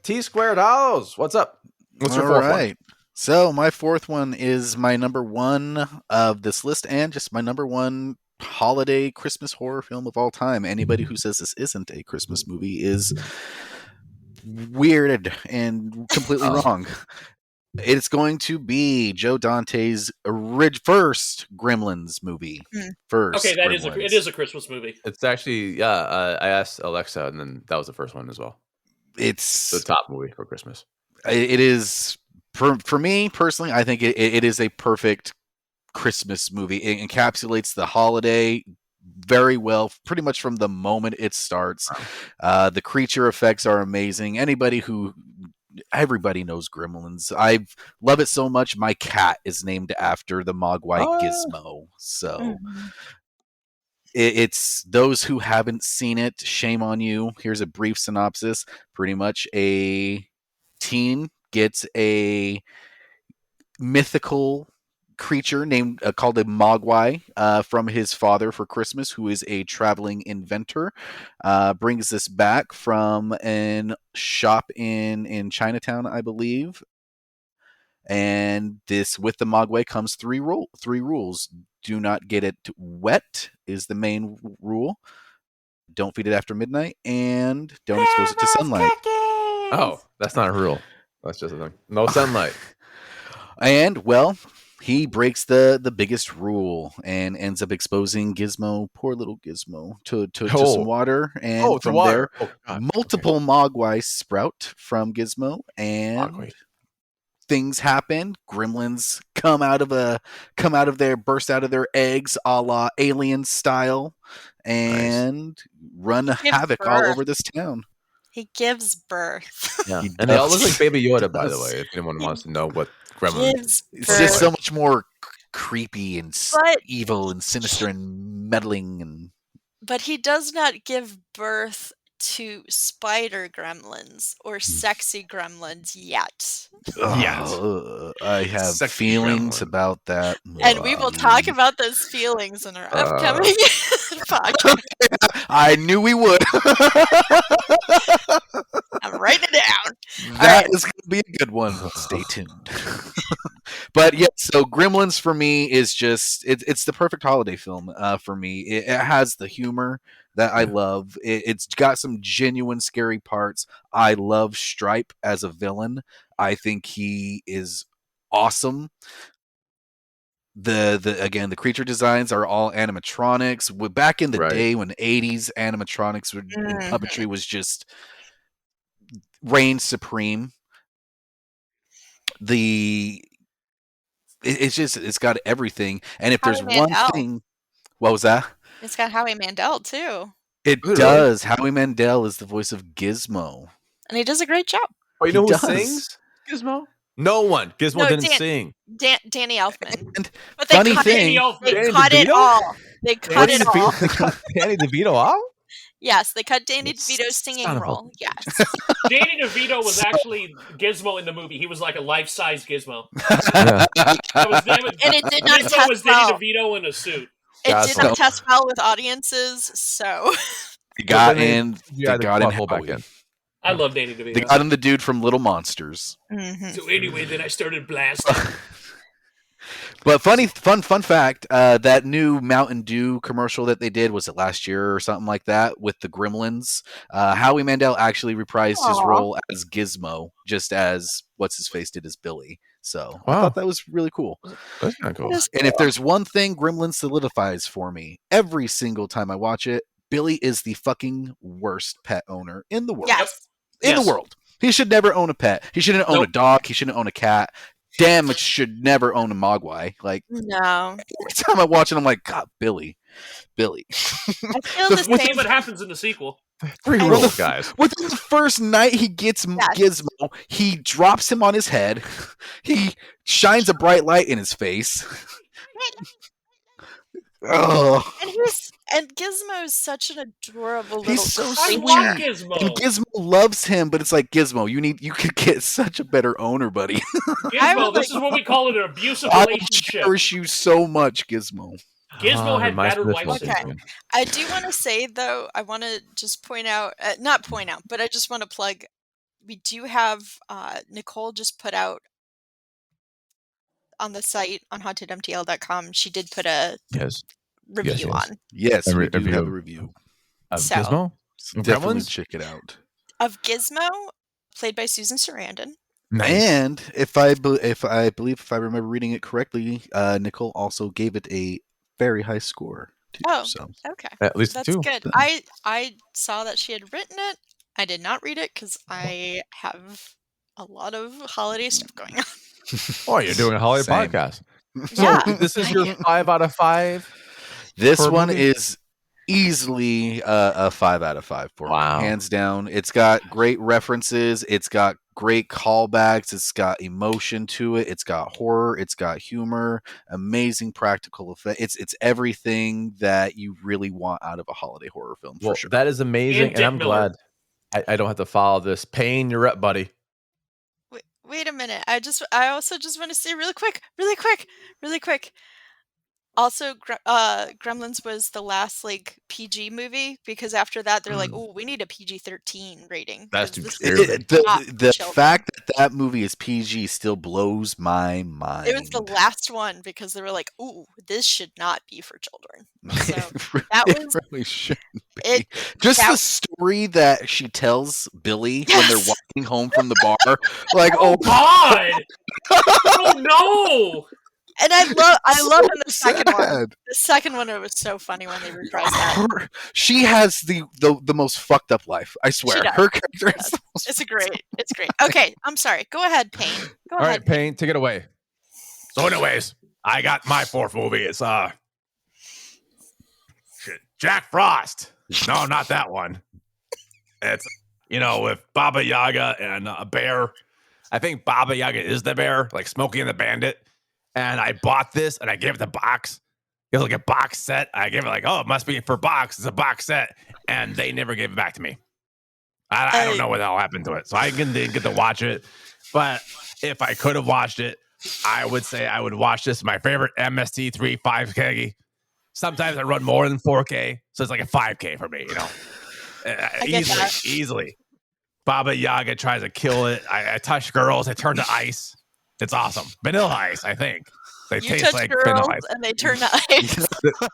T Squared Hollows. What's up? What's your 4th one? So my 4th one is my number 1 of this list, and just my number 1 holiday Christmas horror film of all time. Anybody who says this isn't a Christmas movie is weird and completely wrong. It's going to be Joe Dante's first Gremlins movie. First. Okay, it is a Christmas movie. It's actually, I asked Alexa, and then that was the first one as well. It's the top movie for Christmas. It is, for me personally, I think it is a perfect Christmas movie. It encapsulates the holiday very well, pretty much from the moment it starts. The creature effects are amazing. Everybody knows Gremlins. I love it so much. My cat is named after the Mogwai Gizmo. So it's those who haven't seen it, shame on you. Here's a brief synopsis. Pretty much a teen gets a mythical creature named called a Mogwai from his father for Christmas, who is a traveling inventor. Brings this back from a shop in Chinatown, I believe. And this, with the Mogwai comes 3 rules. Do not get it wet is the main rule. Don't feed it after midnight, and don't expose it to sunlight. Oh, that's not a rule. That's just a thing. No sunlight. And, well, he breaks the biggest rule and ends up exposing Gizmo, poor little Gizmo, to some water. And from there, multiple Mogwai sprout from Gizmo, and things happen. Gremlins burst out of their eggs, a la Alien style, and run havoc all over this town. He gives birth. Yeah, and they all look like Baby Yoda, by the way. If anyone wants to know what Gremlins, it's just so much more creepy and evil and sinister and meddling. But he does not give birth to spider gremlins or sexy gremlins yet. I have feelings about that. And we will talk about those feelings in our upcoming podcast. I knew we would. I'm writing it down. That is going to be a good one. Stay tuned. But yeah, so Gremlins for me is just, it's the perfect holiday film for me. It has the humor that I love. It's got some genuine scary parts. I love Stripe as a villain. I think he is awesome. The creature designs are all animatronics. Back in the day when 80s animatronics and puppetry was just reigned supreme. It's got everything. And if there's one thing, what was that? It's got Howie Mandel too. It does. Howie Mandel is the voice of Gizmo, and he does a great job. Oh, you know who sings Gizmo? No one. Gizmo didn't sing. Danny Elfman. And but they Funny cut thing- it. They Danny cut it DeVito? all. They cut it all. They cut Danny DeVito off? Yes, they cut Danny DeVito's singing Son of a- role. Yes. Danny DeVito was actually Gizmo in the movie. He was like a life-size Gizmo. Yeah. That was damn it. And it did not Gizmo test was Danny well. DeVito in a suit. It Got did some. not test well with audiences, so They got then they- in. yeah, They got in. pull back Howie. in. I love Danny They DeVito. got in the dude from Little Monsters. mhm. So anyway, then I started blasting. But fun fact, that new Mountain Dew commercial that they did, was it last year or something like that, with the Gremlins? Howie Mandel actually reprised his Aw. role as Gizmo, just as what's his face did as Billy. So I Wow. thought that was really cool. That's kind of cool. That is And if there's one thing Gremlins solidifies for me every single time I watch it, Billy is the fucking worst pet owner in the world. Yes. In Yes. the world. He should never own a pet. He shouldn't own a Nope. dog. He shouldn't own a cat. Damn, it should never own a mogwai. Like, No. every time I watch it, I'm like, God, Billy. I feel the We'll see same. what happens in the sequel. 3 I- rules, guys. Within the first night he gets Yes. Gizmo, he drops him on his head. He shines a bright light in his face. Oh, And Gizmo is such an adorable little He's so I creature. love and Gizmo. Gizmo loves him, but it's like, Gizmo, you could get such a better owner, buddy. I Gizmo, would this like- is what we call it, an abusive I relationship. cherish you so much, Gizmo. Gizmo had reminds better me of wife this Okay. one. I do want to say though, I want to just point out, not point out, but I just want to plug. We do have Nicole just put out on the site on HauntedMTL.com. She did put a Yes. review yes. on Yes, A we re- do review. have a review. Of So- Gizmo? So definitely Gremlins? check it out. of Gizmo, played by Susan Sarandon. Nice. And if I remember reading it correctly, Nicole also gave it a very high score too. Oh. So Okay, At least that's 2. good. I saw that she had written it. I did not read it because I have a lot of holiday stuff going on. Oh, you're doing a holiday Same. podcast. So Yeah, this is thank your you. 5 out of 5? this For a one movie? is easily a 5 out of 5 for Wow. me, hands down. It's got great references. It's got great callbacks. It's got emotion to it. It's got horror. It's got humor. Amazing practical effect. It's everything that you really want out of a holiday horror film for Well, sure. that is amazing, And and Dick I'm Miller. glad I don't have to follow this. Payne, you're up, buddy. Wait a minute. I also just want to say really quick. Also, Gremlins was the last like PG movie because after that they're like, oh, we need a PG-13 rating. That's 'cause too this scary. is not The children. fact that movie is PG still blows my mind. It was the last one because they were like, ooh, this should not be for children. So that It was- really shouldn't be. it. Just that- the story that she tells Billy when they're Yes! walking home from the bar, like, Oh oh, God! Oh And I love in the so second one. sad. The second one, it was so funny when they reprised that. She has the most fucked up life. I swear, does. her character She is the most. It's great. It's great. Okay, I'm sorry. Go ahead, Payne. Go All ahead. right, Payne, take it away. So, anyways, I got my 4th movie. It's shit, Jack Frost. No, not that one. It's with Baba Yaga and a bear. I think Baba Yaga is the bear, like Smokey and the Bandit. And I bought this and I gave it the box. It was like a box set. I gave it like, oh, it must be for box. It's a box set. And they never gave it back to me. I don't know what the hell happened to it. So I didn't get to watch it. But if I could have watched it, I would say I would watch this. My favorite MST3 5K. Sometimes I run more than 4K. So it's like a 5K for me, get that. Easily. Baba Yaga tries to kill it. I touch girls. I turn to ice. It's awesome. Vanilla ice, I think. They You taste touch like girls vanilla ice. and they turn to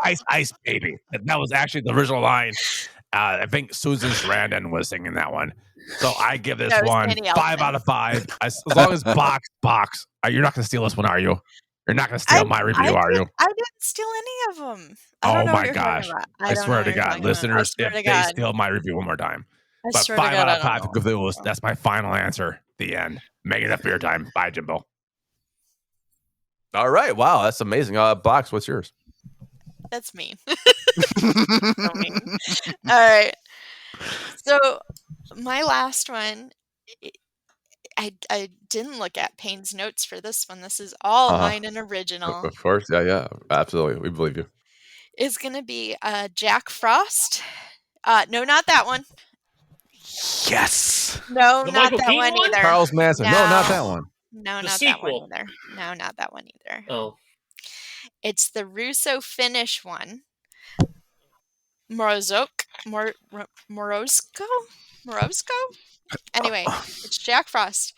ice. Ice, baby. That was actually the original line. I think Susan Sarandon was singing that one. So I give this No, it was one Danny 5 Elfman. out of 5. As long as box. You're not going to steal this one, are you? You're not going to steal my review, are you? I didn't steal any of them. I don't Oh know my what you're talking gosh. about. I don't know swear what to you're God, talking about. I listeners, swear if to they God. steal my review one more time. I But swear 5 to God, out of I 5 don't know. Cthulhu's. That's my final answer. The end. Making up beer time. Bye, Jimbo. All right. Wow. That's amazing. Box, what's yours? That's mean. So mean. All right. So my last one, I didn't look at Payne's notes for this one. This is all mine and original. Of course. Yeah. Absolutely. We believe you. Is going to be Jack Frost. No, not that one. Yes. No, The not Michael that Keaton one one? either. Charles Manson. No, not that one. No, The not that one sequel. either. No, not that one either. Oh. It's the Russo-Finnish one. Morozko? Anyway, it's Jack Frost.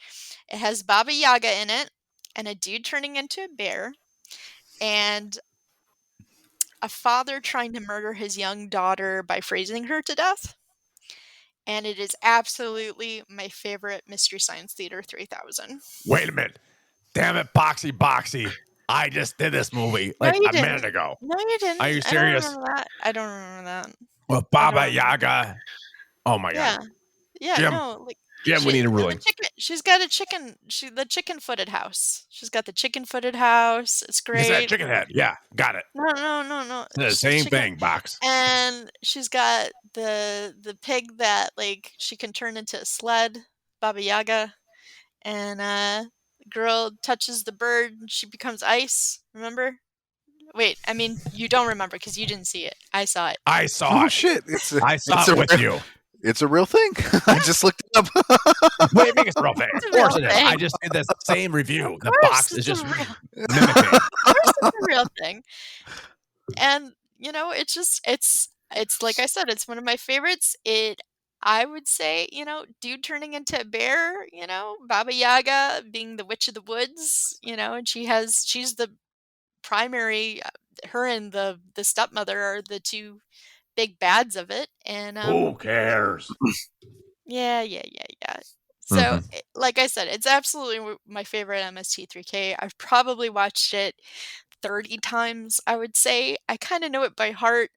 It has Baba Yaga in it, and a dude turning into a bear, and a father trying to murder his young daughter by freezing her to death. And it is absolutely my favorite Mystery Science Theater 3000. Wait a minute. Damn it, Boxy. I just did this movie like a minute ago. No, you didn't. Are you serious? I don't remember that. With Baba Yaga. Oh my Yeah. God. Yeah, Jim. no, like Jim, we need a ruling. She's got a chicken. The chicken-footed house. She's got the chicken-footed house. It's great. Is that chicken head? Yeah, got it. No. The same thing, Box. And she's got the pig that like she can turn into a sled, Baba Yaga, and girl touches the bird and she becomes ice. Remember? Wait, I mean you don't remember because you didn't see it. I saw it. I saw it. Shit! I saw it with you. It's a real thing. I just looked it up. What do you mean it's a real thing? Of course it is. I just did the same review. The box is just mimicking. It's a real thing. And you know, it's like I said, it's one of my favorites. I would say, you know, dude turning into a bear, you know, Baba Yaga being the witch of the woods, you know, and she's the primary, her and the stepmother are the two big bads of it. And who cares? Yeah. So, like I said, it's absolutely my favorite MST3K. I've probably watched it 30 times, I would say. I kind of know it by heart,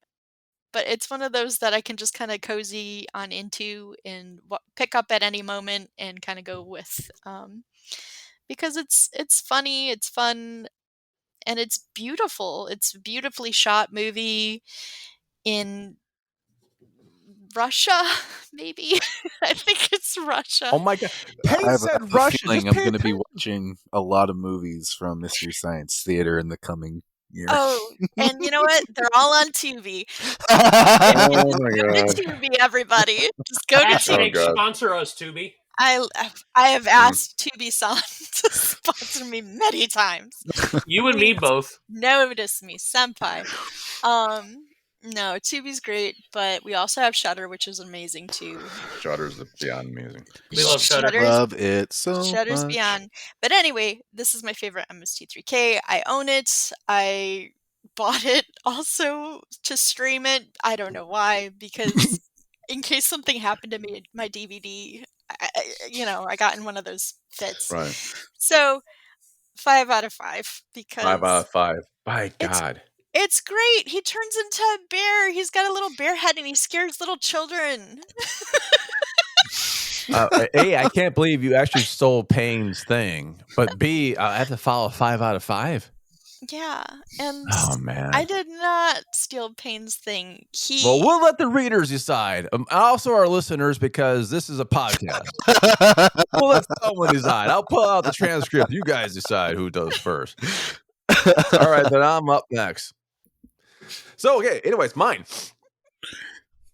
but it's one of those that I can just kind of cozy on into and pick up at any moment and kind of go with, because it's funny, it's fun, and it's beautiful. It's a beautifully shot movie in Russia, maybe. I think it's Russia. Oh my God! I Payne have a said Russia. feeling I'm going to be watching a lot of movies from Mystery Science Theater in the coming year. Oh, and you know what? They're all on Tubi. Oh my Go God! to Tubi, everybody. Just go to Hashtag Tubi. sponsor us, Tubi. I have asked Tubi-san to sponsor me many times. You and me both. Notice me, senpai. No, Tubi's great, but we also have Shudder, which is amazing too. Shudder's beyond amazing. We love Shudder. Love it so Shudder's much. beyond. But anyway, this is my favorite MST3K. I own it. I bought it also to stream it. I don't know why, because in case something happened to me, my DVD, I got in one of those fits. Right. So 5 out of 5 because 5 out of 5. By God. It's great. He turns into a bear. He's got a little bear head and he scares little children. A, I can't believe you actually stole Payne's thing. But B, I have to follow 5 out of 5. Yeah. And Oh, man. I did not steal Payne's thing. Well, we'll let the readers decide. Also our listeners, because this is a podcast. We'll let someone decide. I'll pull out the transcript. You guys decide who does first. All right, then I'm up next. So, okay, anyways, mine.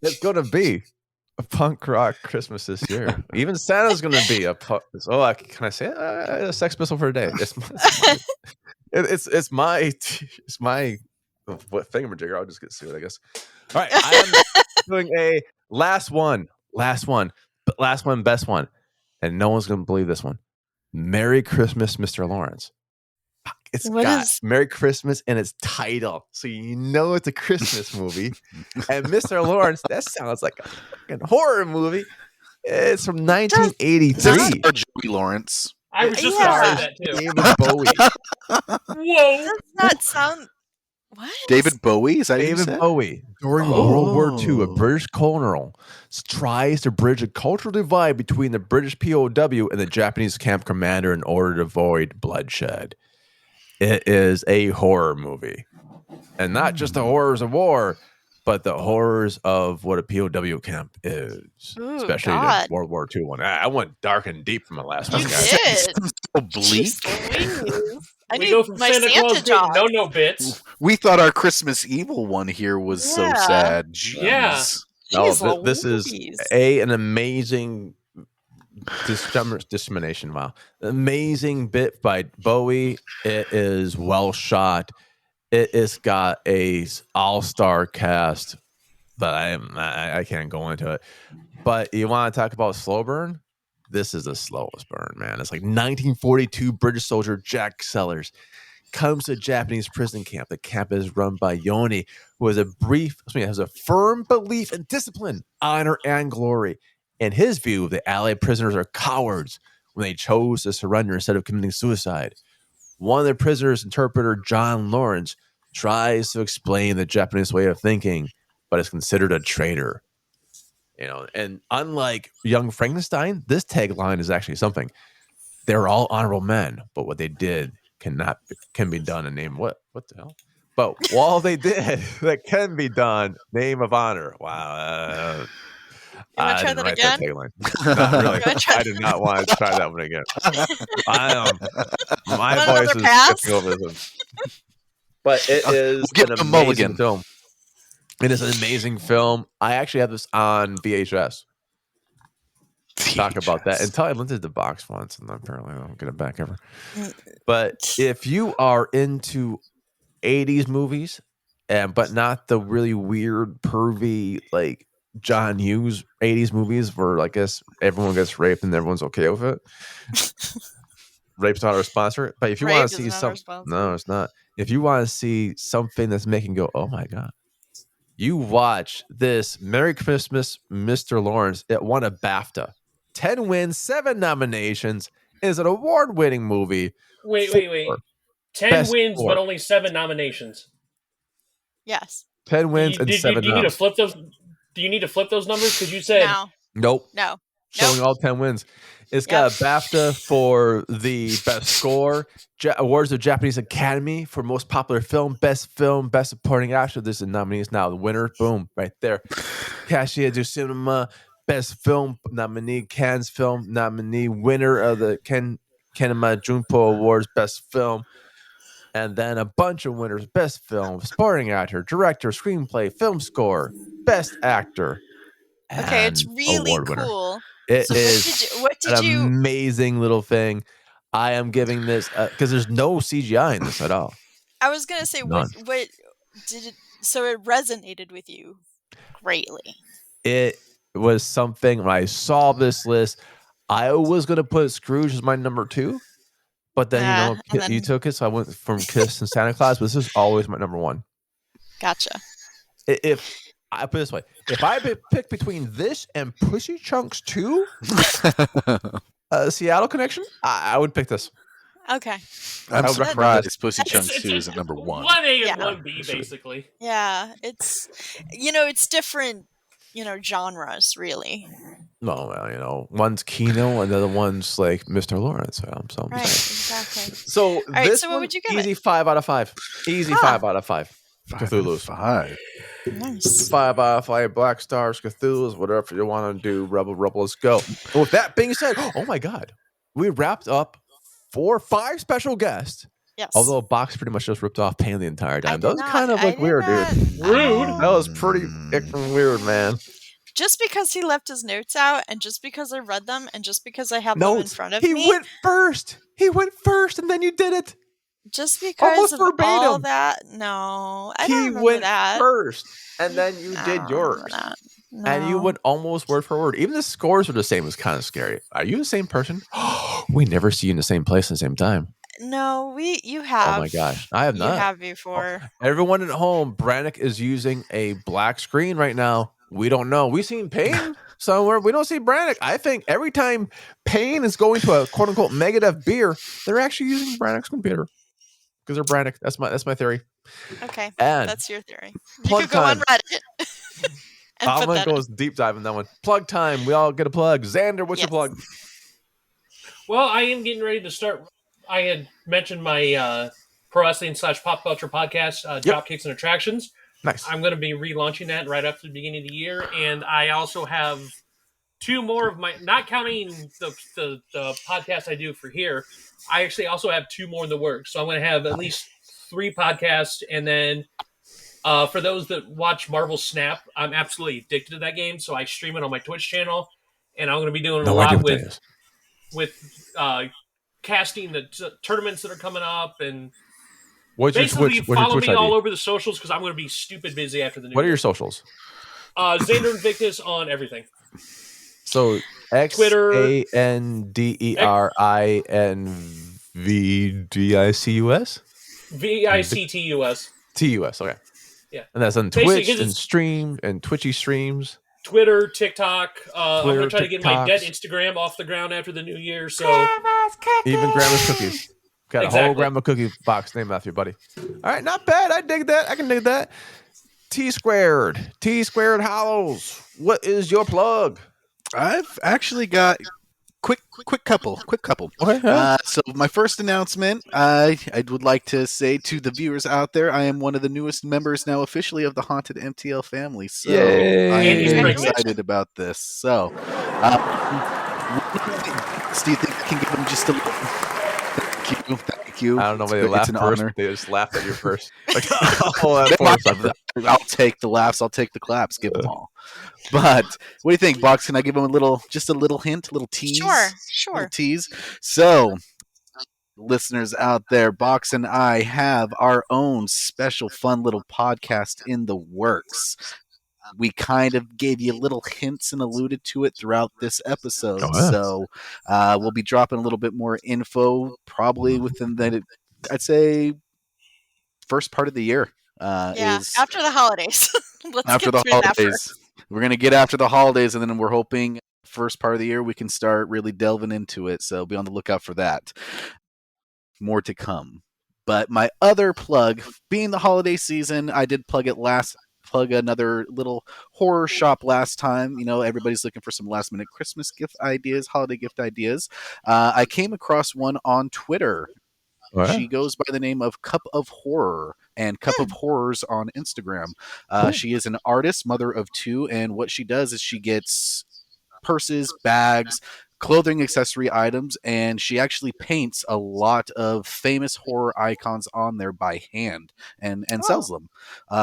It's going to be a punk rock Christmas this year. Even Santa's going to be a punk. Oh, can I say it? A Sex Pistol for a day. It's my what thingamajigger. I'll just get sued, I guess. All right, I am doing a last one, best one, and no one's going to believe this one. Merry Christmas, Mr. Lawrence. It's got Merry Christmas in its title, so you know it's a Christmas movie. And Mr. Lawrence, that sounds like a fucking horror movie. It's from 1983. Joey Lawrence. I was just going to say that too. David Bowie. Whoa! Does not sound. What? David Bowie? Is that David Bowie? During World War II, a British colonel tries to bridge a cultural divide between the British POW and the Japanese camp commander in order to avoid bloodshed. It is a horror movie. And not just the horrors of war, but the horrors of what a POW camp is, Ooh, especially God. the World War II one. I went dark and deep from the last You one, guys. did. So bleak. Jeez Louise. I We need go from my Santa Claus job. getting no bits. We thought our Christmas Evil one here was so Yeah. sad. Jeez. Yeah. No, Jeez this is Louise. an amazing dissemination. Wow, amazing bit by Bowie. It is well shot. It has got a all-star cast, but I can't go into it. But you want to talk about slow burn? This is the slowest burn, man. It's like 1942 British soldier Jack Sellers comes to a Japanese prison camp. The camp is run by Yoni, who has a firm belief in discipline, honor, and glory. In his view, the Allied prisoners are cowards when they chose to surrender instead of committing suicide. One of the prisoners' interpreter, John Lawrence, tries to explain the Japanese way of thinking, but is considered a traitor. And unlike Young Frankenstein, this tagline is actually something. They're all honorable men, but what they did can be done in name what the hell? But while they did that can be done, name of honor. Wow. You want to try that again? That tagline. Not really. I do not want to try that one again. My voice is skipping over this. But it is an amazing film. It is an amazing film. I actually have this on VHS. Talk about that until I rented the box once, and apparently I don't get it back ever. But if you are into 80s movies, but not the really weird, pervy, like John Hughes 80s movies where I guess everyone gets raped and everyone's okay with it. Rape's not our sponsor. But if you want to see something, no, it's not. If you want to see something that's making you go, oh my God, you watch this Merry Christmas, Mr. Lawrence. It won a BAFTA. 10 wins, 7 nominations. Is an award-winning movie. Wait. 10 wins, but only 7 nominations. Yes. 10 wins and 7 do you need to flip those? Do you need to flip those numbers? Because you said nope. No. Showing all 10 wins. It's got a BAFTA for the best score, awards of Japanese Academy for most popular film, best supporting actor. There's the nominees now. The winner, boom, right there. Cashier du Cinema, best film nominee, Cannes film nominee, winner of the Kenema Junpo Awards, best film. And then a bunch of winners, best film, supporting actor, director, screenplay, film score, best actor. Okay, it's really cool. It is an amazing little thing. I am giving this because there's no CGI in this at all. I was gonna say, what did it? So it resonated with you greatly. It was something when I saw this list. I was gonna put Scrooge as my number 2, but then you took it, so I went from Kiss and Santa Claus. But this is always my number 1. Gotcha. If I put it this way, if I pick between this and Pussy Chunks 2, Seattle Connection, I would pick this. Okay. I'm surprised Pussy Chunks 2 is at number 1. 1A and 1B, basically. Yeah, it's it's different, genres, really. No, well, one's Kino and the other one's like Mr. Lawrence. So right, exactly. So this what would you give easy it? 5 out of 5. Easy 5 out of 5. Cthulhu's 5. Nice. 5 out of 5 Black Stars, Cthulhu's, whatever you want to do. Rebel, let's go. Well, with that being said, oh my God, we wrapped up 5 special guests. Yes. Although Box pretty much just ripped off Pan the entire time. That was kind of weird, dude. Rude. That was pretty weird, man. Just because he left his notes out, and just because I read them, and just because I have them in front of me. He went first. And then you did it. Just because almost of verbatim. all that, no, I don't remember that. He went first, and then you did yours, and you went almost word for word. Even the scores were the same. It was kind of scary. Are you the same person? We never see you in the same place at the same time. No, you have. Oh my gosh, I have not. You have before. Everyone at home, Brannick is using a black screen right now. We don't know. We've seen Payne somewhere. We don't see Brannick. I think every time Payne is going to a quote unquote Megadeth beer, they're actually using Brannick's computer. Because they're Brannick. That's my theory. Okay, and that's your theory. You could go on Reddit. I'm gonna go deep dive in that one. Plug time. We all get a plug. Xander, what's your plug? Well, I am getting ready to start. I had mentioned my pro wrestling / pop culture podcast, Dropkicks and Attractions. Nice. I'm going to be relaunching that right after the beginning of the year, and I also have 2 more of my, not counting the podcast I do for here, I actually also have 2 more in the works. So I'm going to have at least 3 podcasts, and then for those that watch Marvel Snap, I'm absolutely addicted to that game, so I stream it on my Twitch channel, and I'm going to be doing a No idea lot what that is. with casting the tournaments that are coming up, and What's your basically Twitch? What's your follow Twitch me all ID? over the socials because I'm going to be stupid busy after the new What are year. your socials? Xander Invictus on everything. So Twitter, XANDERINVDICUS? VICTUS. TUS, okay. Yeah. And that's on Basically, Twitch 'cause and it's- stream and Twitchy streams. Twitter, TikTok. I'm Twitter, going to try to get my TikToks. dead Instagram off the ground after the new year. So Even Grandma's Cookies. Got a whole Exactly. Grandma Cookie box named after you, buddy. All right, not bad. I dig that. I can dig that. T Squared Hollows. What is your plug? I've actually got quick couple. Okay. Yeah. So my first announcement, I would like to say to the viewers out there, I am one of the newest members now officially of the Haunted MTL family. So Yay. I am Andy's very pregnant. excited about this. So, do you think I can give them just a little? Thank you. I don't know why they It's laughed an first. honor. They just laughed at you first. Like, oh, that's forced. I'll take the laughs. I'll take the claps. Give them all. But what do you think, Box? Can I give them just a little hint, a little tease? Sure. Little tease. So, listeners out there, Box and I have our own special, fun little podcast in the works. We kind of gave you little hints and alluded to it throughout this episode. Oh, yeah. So we'll be dropping a little bit more info probably within the, I'd say, first part of the year. Is After the holidays. Let's after get the through that holidays. first. We're going to get after the holidays, and then we're hoping first part of the year we can start really delving into it. So be on the lookout for that. More to come. But my other plug, being the holiday season, I did plug another little horror shop last time. You know, everybody's looking for some last minute Christmas gift ideas, holiday gift ideas. I came across one on Twitter. All right. She goes by the name of Cup of Horror and Cup of Horrors on Instagram. Cool. She is an artist, mother of 2, and what she does is she gets purses, bags, clothing accessory items, and she actually paints a lot of famous horror icons on there by hand and sells them.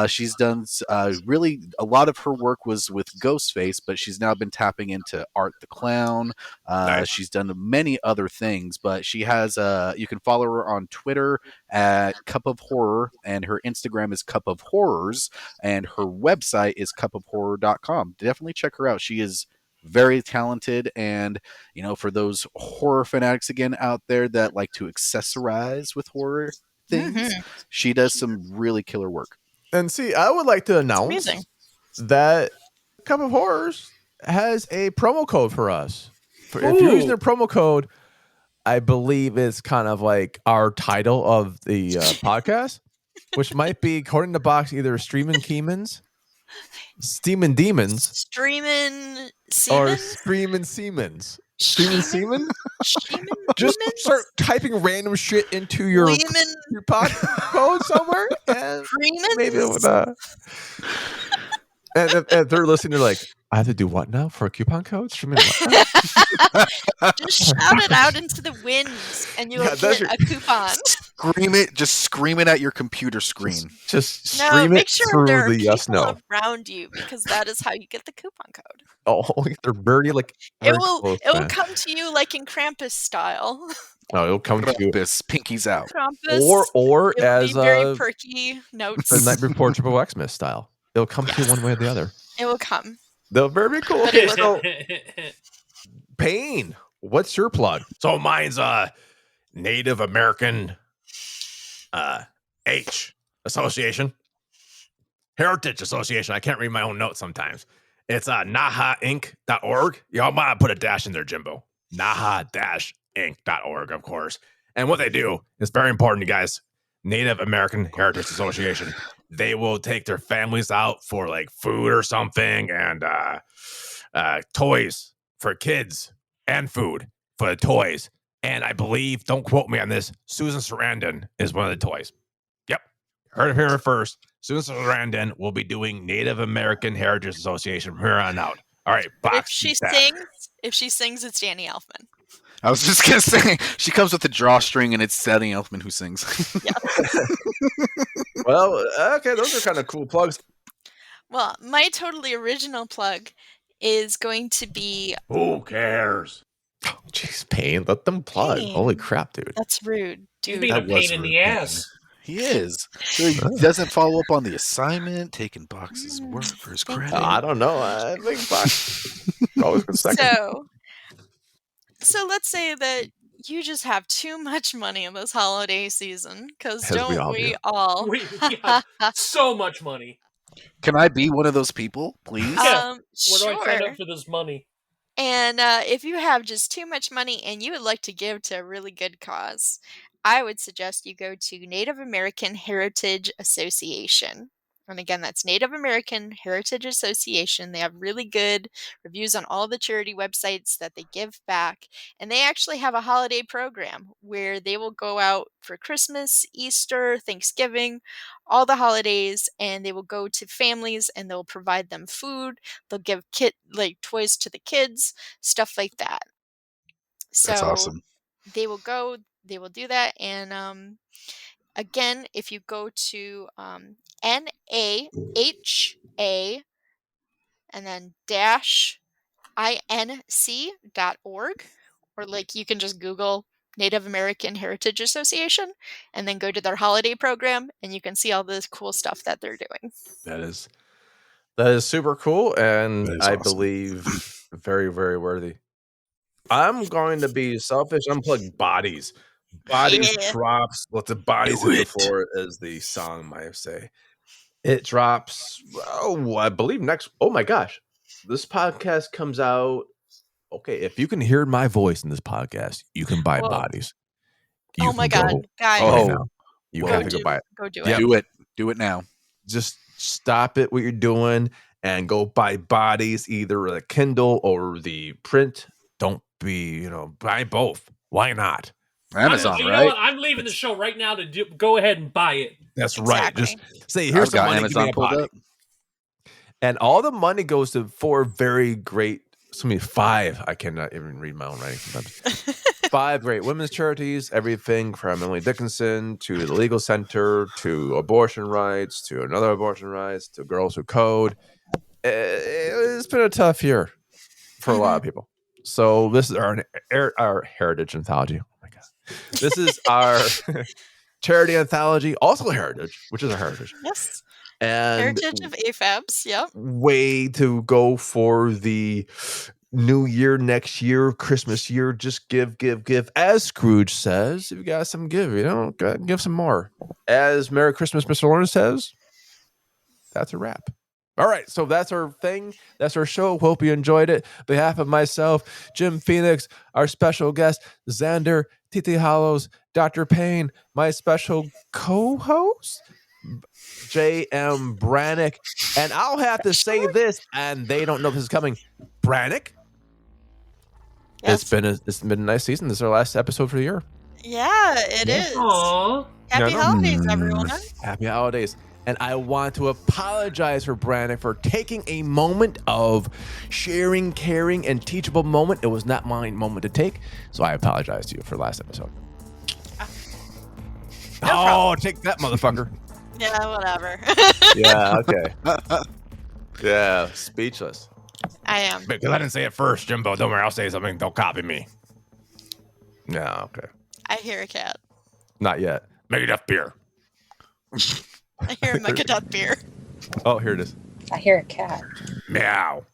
She's done really a lot of her work was with Ghostface, but she's now been tapping into Art the Clown. Nice. She's done many other things, but she has you can follow her on Twitter at Cup of Horror, and her Instagram is Cup of Horrors, and her website is cupofhorror.com. Definitely check her out. She is very talented, and you know, for those horror fanatics again out there that like to accessorize with horror things, she does some really killer work. And see, I would like to announce amazing. that Cup of Horrors has a promo code for us. If you're using their promo code, I believe it's kind of like our title of the podcast, which might be, according to Box, either Streamin' Keemans, Steamin' Demons, Streaming or semen? Streamin' Siemens. Streamin' Seaman? Sheeman? Just Demons? start typing random shit into your Leeman? pod code somewhere, and Freeman? maybe it would. And if they're listening, they're like, I have to do what now for a coupon code? Streaming what now? Just shout it out into the wind, and you'll Yeah, that's get a coupon. Just scream it at your computer screen. Just No, stream make it sure through there are the yes people no. around you, because that is how you get the coupon code. Oh, they're very like It very will close, it will man. come to you like in Krampus style. Oh, it'll come to you, Krampus, pinkies out. Krampus. or it will as be very perky notes. the night before Triple Xmas style. It'll come to you one way or the other. It will come. They're very cool. But it So, Payne, what's your plug? So mine's Native American H Association. Heritage Association. I can't read my own notes sometimes. It's nahainc.org. Y'all might put a dash in there, Jimbo. naha-inc.org, of course. And what they do is very important, you guys. Native American Heritage Association. They will take their families out for like food or something, and toys for kids, and food for the toys. And I believe, don't quote me on this, Susan Sarandon is one of the toys. Yep. Heard it here first. Soon as Randon will be doing Native American Heritage Association from here on out. All right, But box. if she sings, it's Danny Elfman. I was just gonna say she comes with a drawstring and it's Danny Elfman who sings. Well, okay, those are kind of cool plugs. Well, my totally original plug is going to be. Who cares? Oh, jeez, Payne, let them plug. Payne. Holy crap, dude. That's rude, He's dude. being a That was pain in rude, the ass. He is. So he doesn't follow up on the assignment, taking Box's work for his Thank credit. you. I don't know. I think Box always been second. So let's say that you just have too much money in this holiday season, because As we don't all we do. all? We have so much money. Can I be one of those people, please? Yeah. Where do Sure. I sign up for this money? And if you have just too much money and you would like to give to a really good cause, I would suggest you go to Native American Heritage Association. And again, that's Native American Heritage Association. They have really good reviews on all the charity websites that they give back. And they actually have a holiday program where they will go out for Christmas, Easter, Thanksgiving, all the holidays, and they will go to families and they'll provide them food. They'll give toys to the kids, stuff like that. That's So awesome. they will go, they will do that. And again, if you go to NAHA and then -inc.org, or you can just Google Native American Heritage Association and then go to their holiday program and you can see all the cool stuff that they're doing. That is super cool, and That is I awesome. believe very, very worthy. I'm going to be selfish. Unplug bodies. Bodies Yeah. drops. Let the bodies Do hit the it. floor, as the song might say. It drops. Oh, I believe next. Oh my gosh, this podcast comes out. Okay, if you can hear my voice in this podcast, you can buy Whoa. bodies. You Oh my can God, go guys, right Oh, now. You whoa. have to go buy it. go do Yep. it. Do it now. Just stop it, what you're doing, and go buy bodies, either the Kindle or the print. Don't be, buy both. Why not? Amazon, You know right? what? I'm leaving the show right now to go ahead and buy it. That's right. Exactly. Just say, I've here's some got money, Amazon give me a pulled body. up. And all the money goes to 4 very great, 5. I cannot even read my own writing sometimes. 5 great women's charities, everything from Emily Dickinson to the Legal Center to abortion rights to another abortion rights to Girls Who Code. It's been a tough year for a lot of people. So this is our heritage anthology. Oh my God. This is our charity anthology, also heritage, which is a heritage. Yes. And Heritage of AFABs. Yep. way to go for the new year, next year, Christmas year. Just give. As Scrooge says, if you got some, give. You don't give some more. As Merry Christmas, Mr. Lawrence says, that's a wrap. All right, so that's our thing. That's our show. Hope you enjoyed it. On behalf of myself, Jim Phoenix, our special guest, Xander, TT Hollows, Dr. Payne, my special co-host, J.M. Brannick, and I'll have to say this, and they don't know this is coming. Brannick, Yes. it's been a nice season. This is our last episode for the year. Yeah, it is. Aww. Happy No. holidays, everyone. Happy holidays. And I want to apologize for Brannick for taking a moment of sharing, caring, and teachable moment. It was not my moment to take, so I apologize to you for last episode. problem. Take that, motherfucker. Yeah, whatever. Yeah, okay. Yeah, speechless. I am. Because I didn't say it first, Jimbo. Don't worry, I'll say something. Don't copy me. Yeah, okay. I hear a cat. Not yet. Make enough beer. I hear a Macadut beer. Oh, here it is. I hear a cat. Meow.